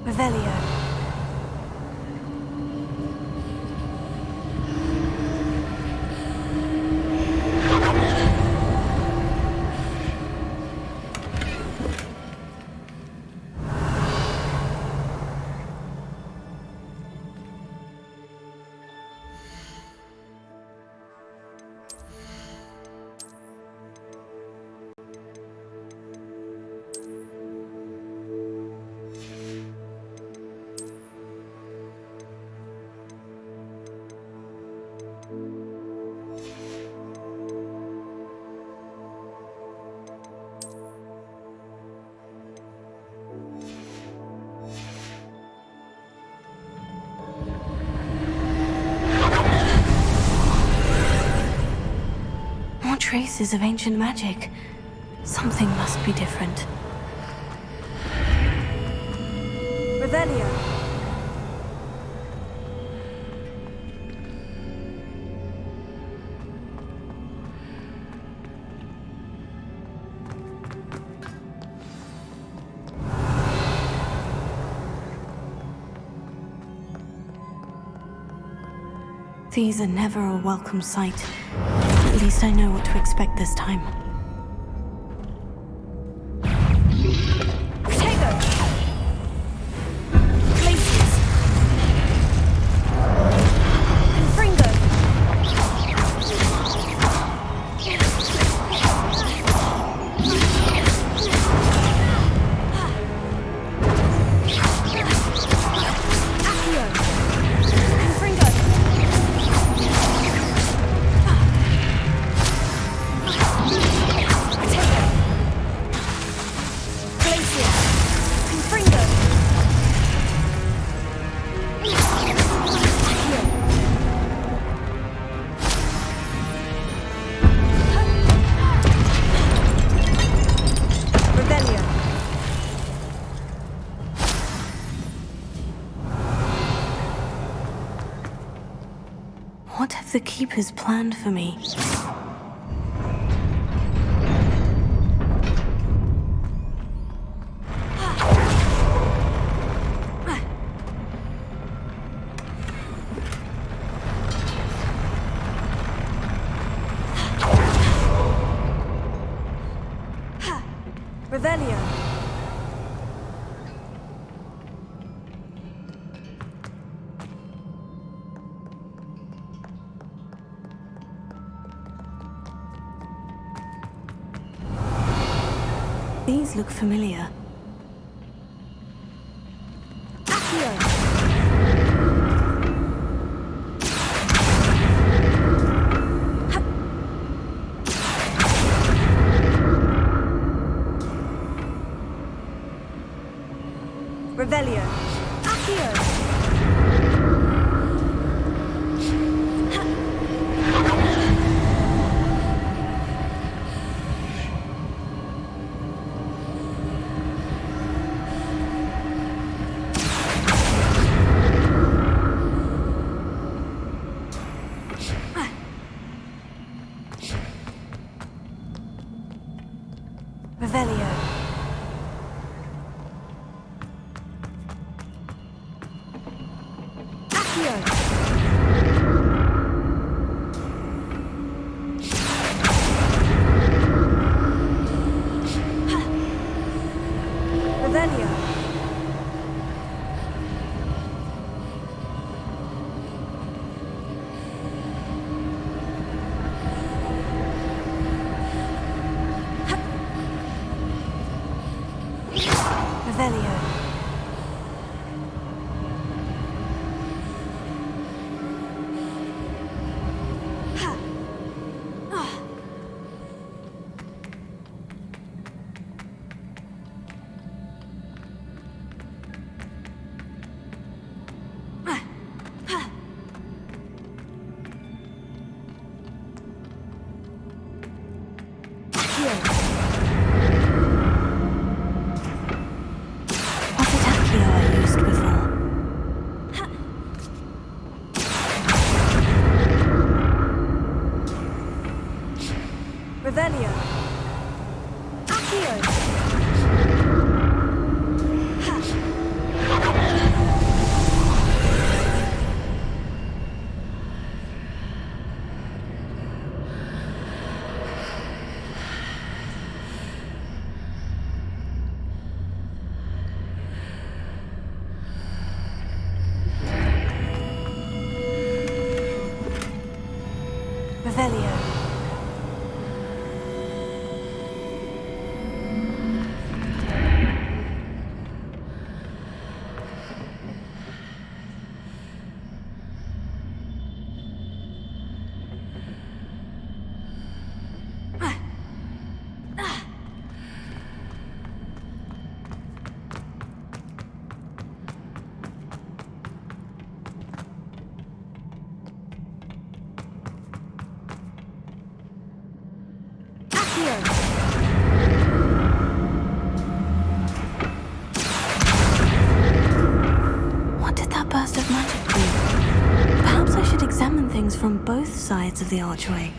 Revelio. Traces of ancient magic. Something must be different. Revelio. These are never a welcome sight. At least I know what to expect this time. What have the Keepers planned for me? Revelio. These look familiar. Revelio. Accio. What did that burst of magic do? Perhaps I should examine things from both sides of the archway.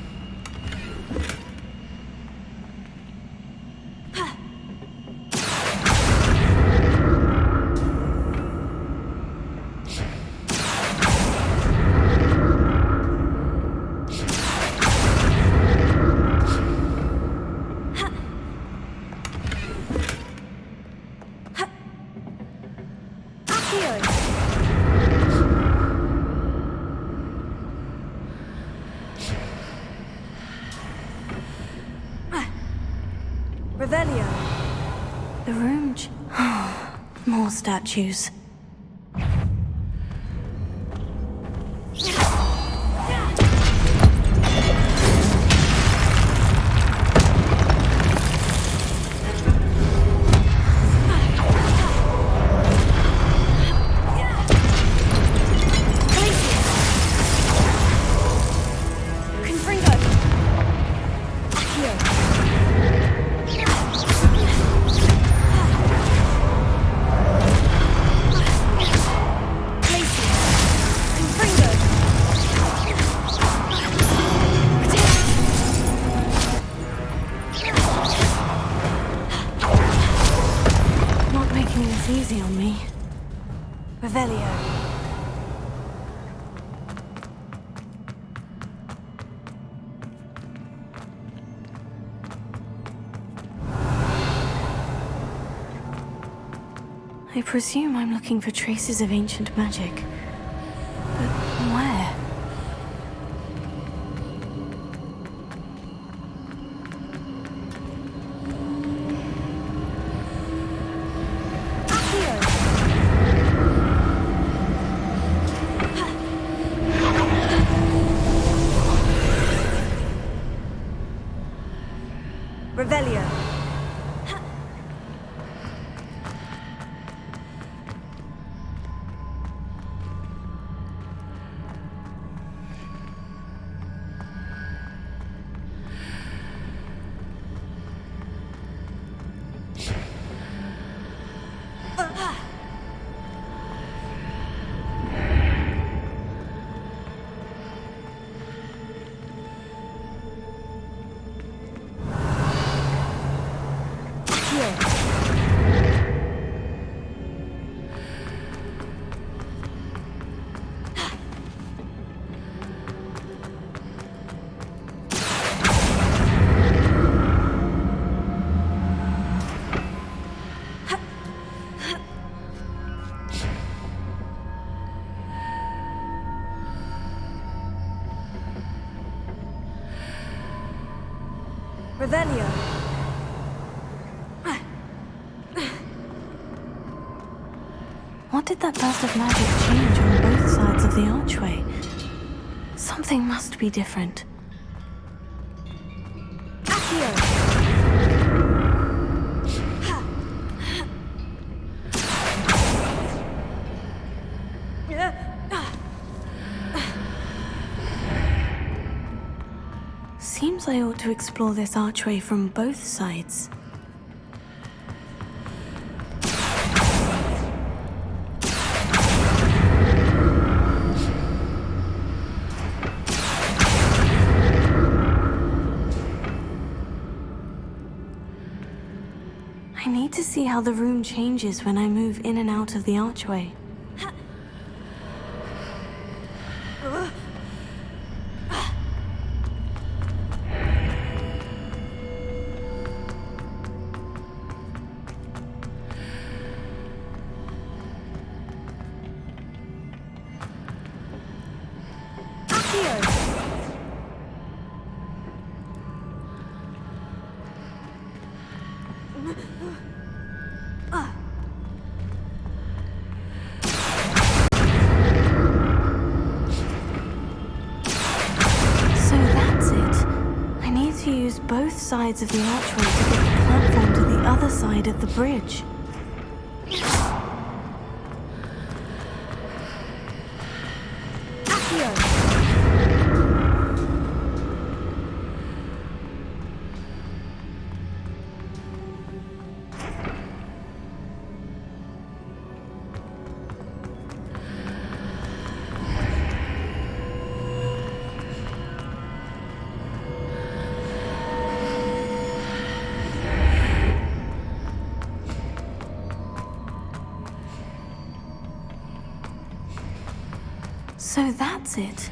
The room. More statues. Easy on me. Revelio. I presume I'm looking for traces of ancient magic. But where? Revelio. Revelio. What did that burst of magic change on both sides of the archway? Something must be different. Seems I ought to explore this archway from both sides. I need to see how the room changes when I move in and out of the archway. Both sides of the archway to get the platform to the other side of the bridge. So that's it.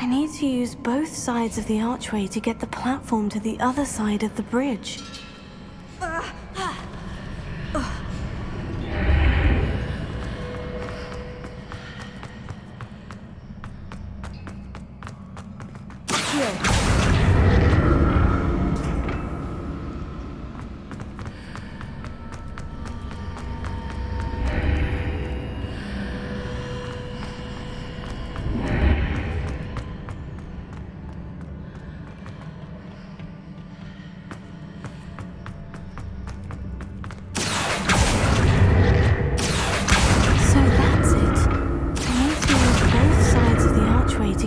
I need to use both sides of the archway to get the platform to the other side of the bridge.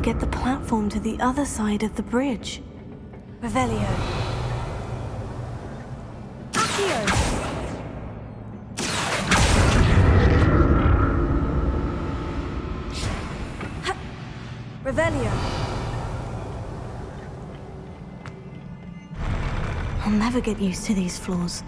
Get the platform to the other side of the bridge. Revelio. Accio. Revelio. I'll never get used to these floors.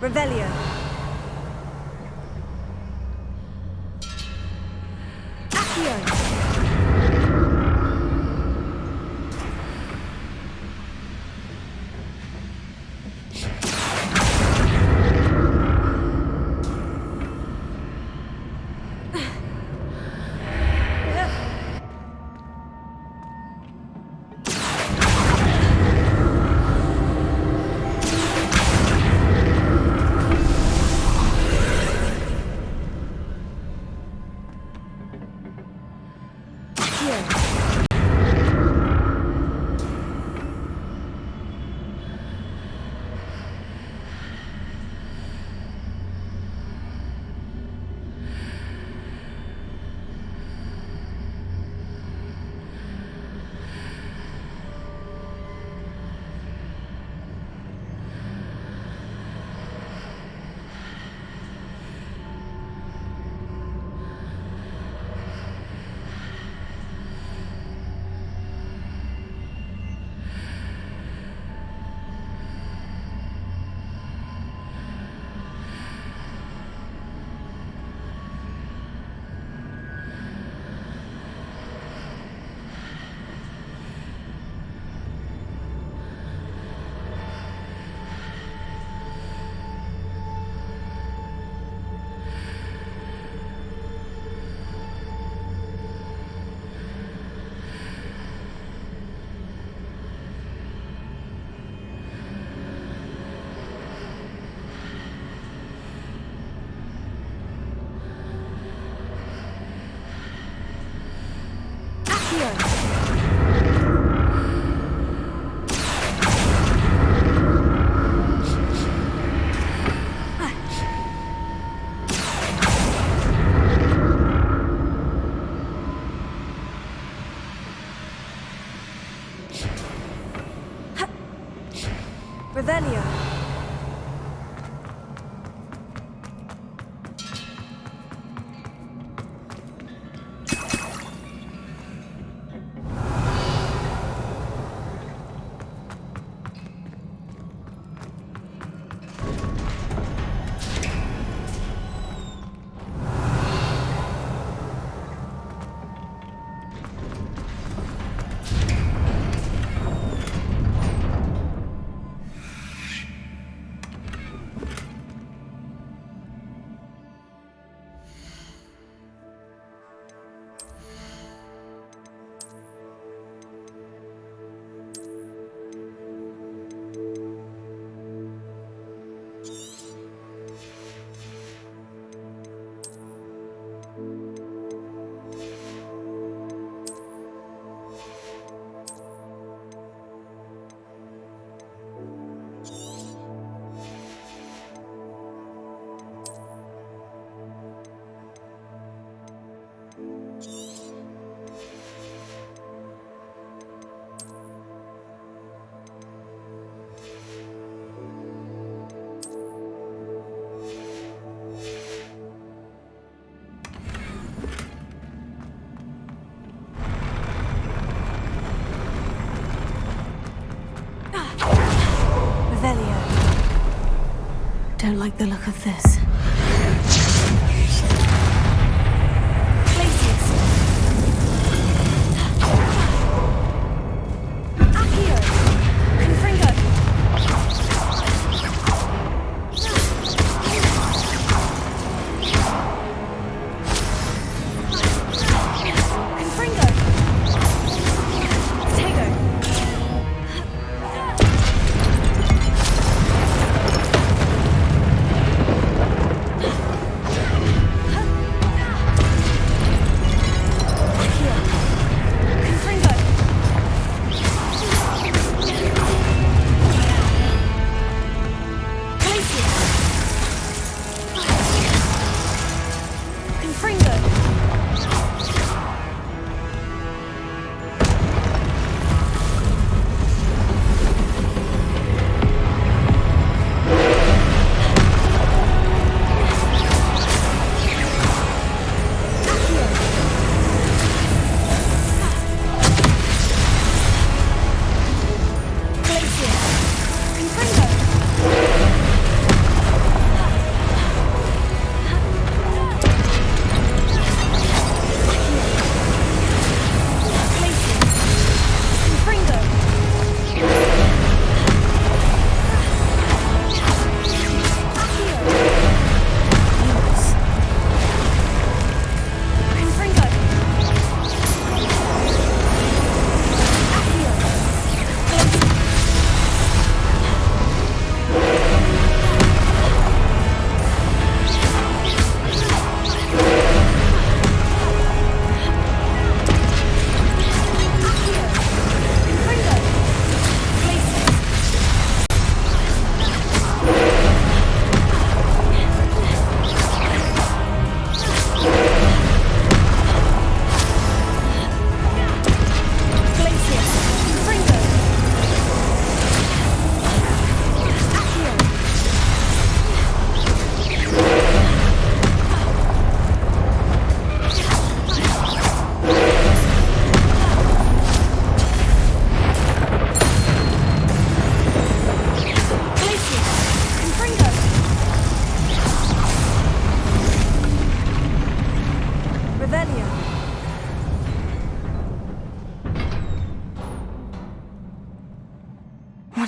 Revelio. Accio. Revelio. Don't like the look of this.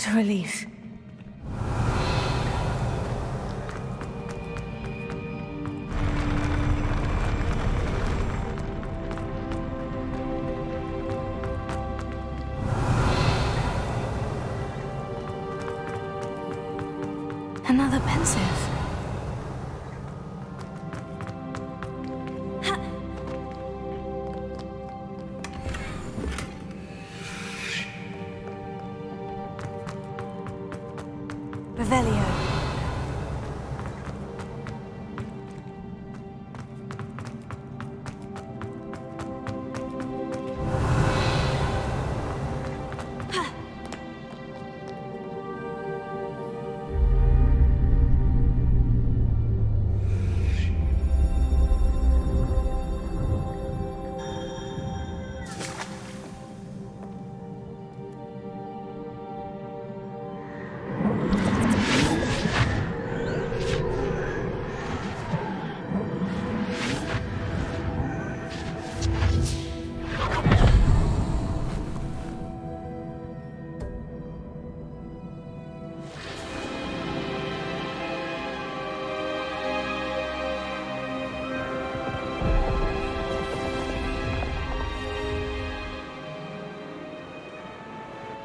What a relief. Another pensive. Revelio.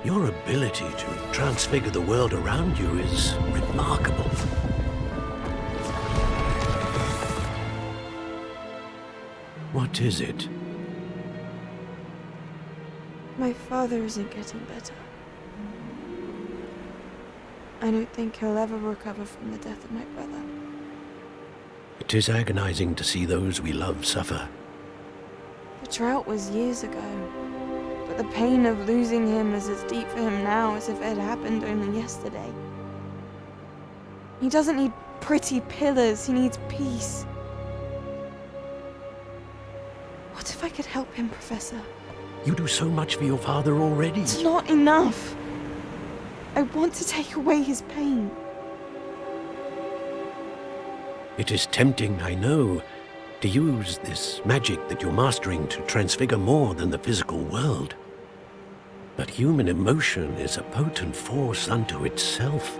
Your ability to transfigure the world around you is remarkable. What is it? My father isn't getting better. I don't think he'll ever recover from the death of my brother. It is agonizing to see those we love suffer. The drought was years ago, but the pain of losing him is as deep for him now as if it had happened only yesterday. He doesn't need pretty pillars, he needs peace. What if I could help him, Professor? You do so much for your father already. It's not enough. I want to take away his pain. It is tempting, I know, to use this magic that you're mastering to transfigure more than the physical world. But human emotion is a potent force unto itself.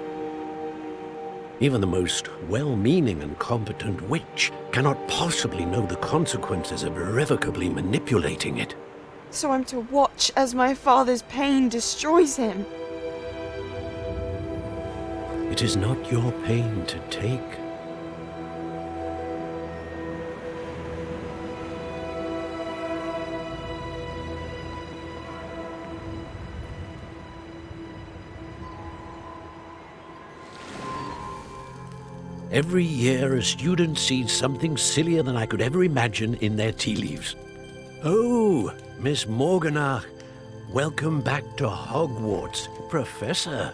Even the most well-meaning and competent witch cannot possibly know the consequences of irrevocably manipulating it. So I'm to watch as my father's pain destroys him. It is not your pain to take. Every year, a student sees something sillier than I could ever imagine in their tea leaves. Oh, Miss Morganach, welcome back to Hogwarts, Professor.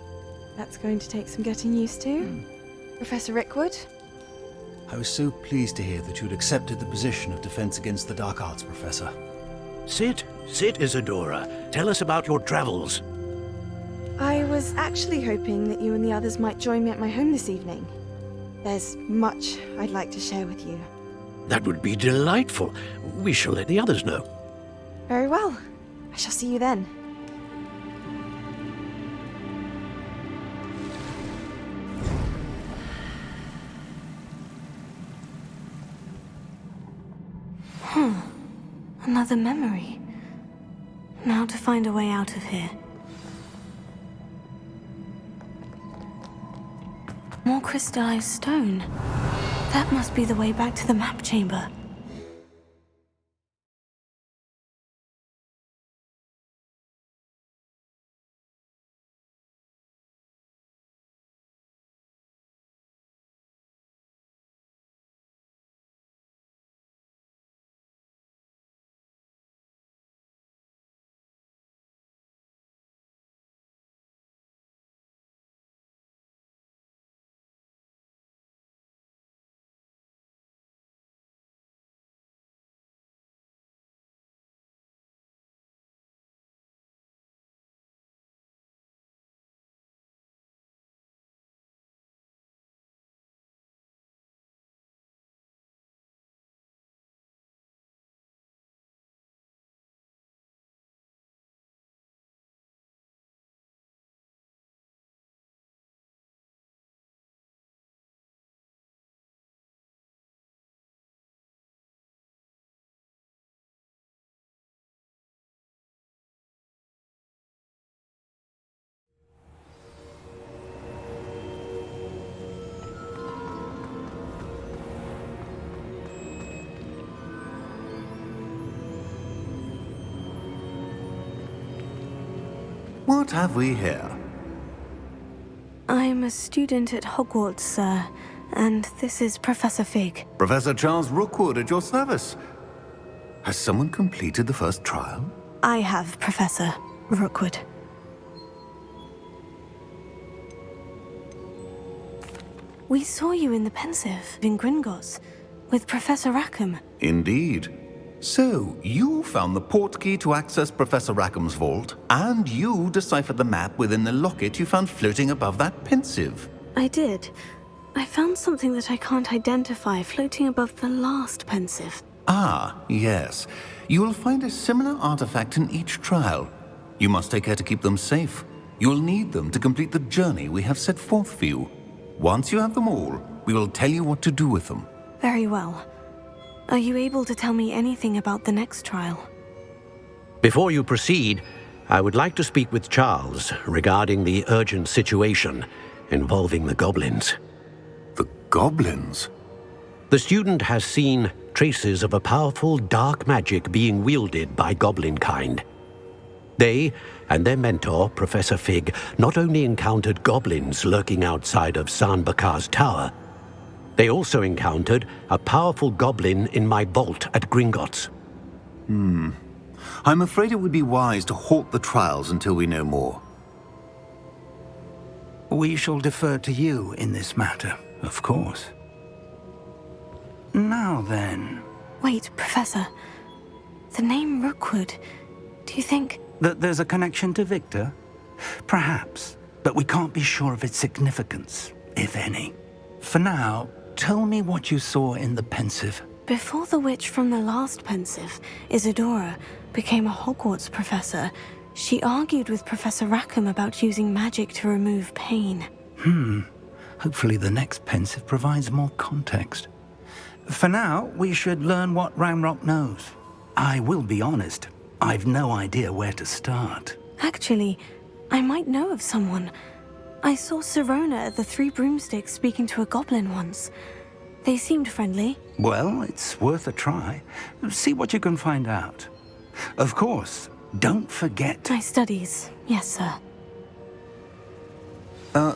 That's going to take some getting used to. Professor Rickwood? I was so pleased to hear that you'd accepted the position of Defense Against the Dark Arts, Professor. Sit, Isadora. Tell us about your travels. I was actually hoping that you and the others might join me at my home this evening. There's much I'd like to share with you. That would be delightful. We shall let the others know. Very well. I shall see you then. Another memory. Now to find a way out of here. More crystallized stone. That must be the way back to the map chamber. What have we here? I'm a student at Hogwarts, sir, and this is Professor Fig. Professor Charles Rookwood at your service. Has someone completed the first trial? I have, Professor Rookwood. We saw you in the Pensive in Gringotts with Professor Rackham. Indeed. So, you found the portkey to access Professor Rackham's vault, and you deciphered the map within the locket you found floating above that Pensive. I did. I found something that I can't identify floating above the last Pensive. Ah, yes. You will find a similar artifact in each trial. You must take care to keep them safe. You will need them to complete the journey we have set forth for you. Once you have them all, we will tell you what to do with them. Very well. Are you able to tell me anything about the next trial? Before you proceed, I would like to speak with Charles regarding the urgent situation involving the goblins. The goblins? The student has seen traces of a powerful dark magic being wielded by goblin kind. They and their mentor, Professor Fig, not only encountered goblins lurking outside of San Bakar's tower, they also encountered a powerful goblin in my vault at Gringotts. I'm afraid it would be wise to halt the trials until we know more. We shall defer to you in this matter, of course. Now then... Wait, Professor. The name Rookwood. Do you think... That there's a connection to Victor? Perhaps, but we can't be sure of its significance, if any. For now, tell me what you saw in the Pensive. Before the witch from the last Pensive, Isadora, became a Hogwarts professor, she argued with Professor Rackham about using magic to remove pain. Hopefully the next Pensive provides more context. For now, we should learn what Ranrock knows. I will be honest, I've no idea where to start. Actually, I might know of someone. I saw Sirona at the Three Broomsticks speaking to a goblin once. They seemed friendly. Well, it's worth a try. See what you can find out. Of course, don't forget... My studies, yes, sir.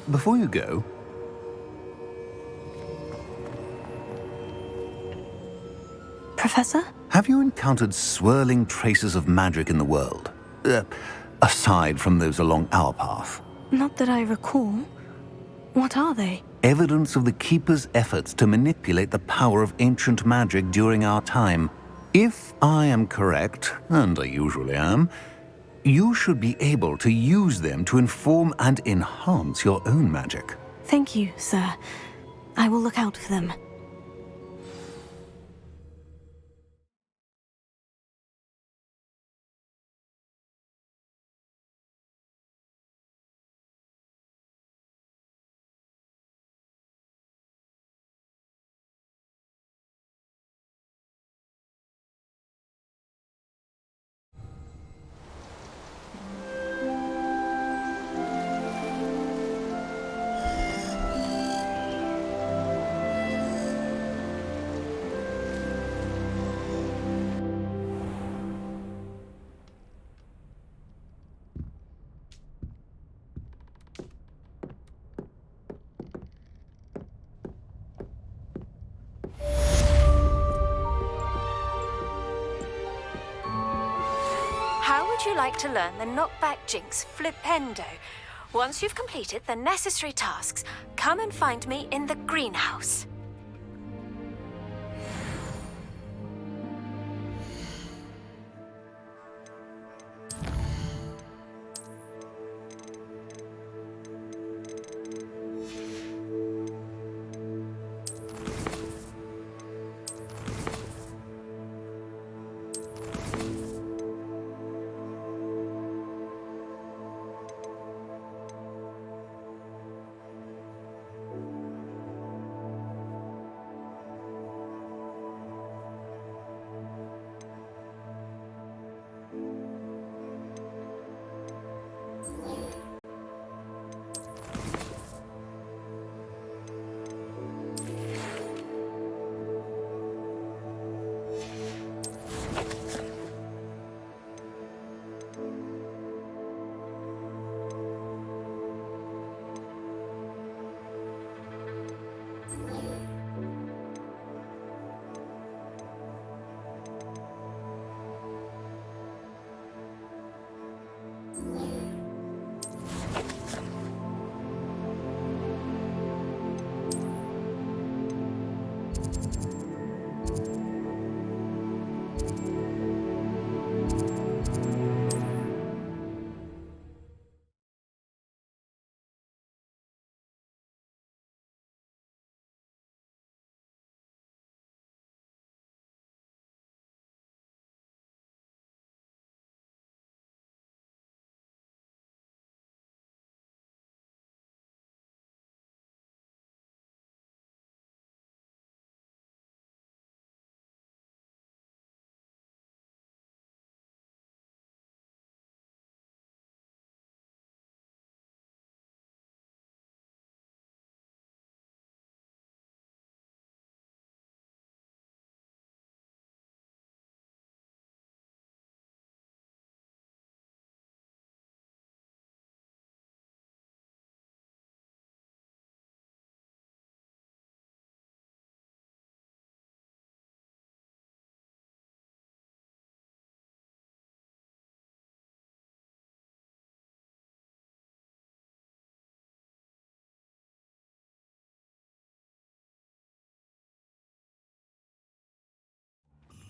Before you go... Professor? Have you encountered swirling traces of magic in the world? Aside from those along our path? Not that I recall. What are they? Evidence of the Keeper's efforts to manipulate the power of ancient magic during our time. If I am correct, and I usually am, you should be able to use them to inform and enhance your own magic. Thank you, sir. I will look out for them. How would you like to learn the knockback jinx flipendo? Once you've completed the necessary tasks, come and find me in the greenhouse.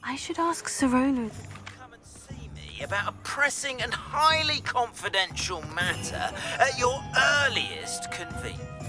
I should ask Sirona. Come and see me about a pressing and highly confidential matter at your earliest convenience.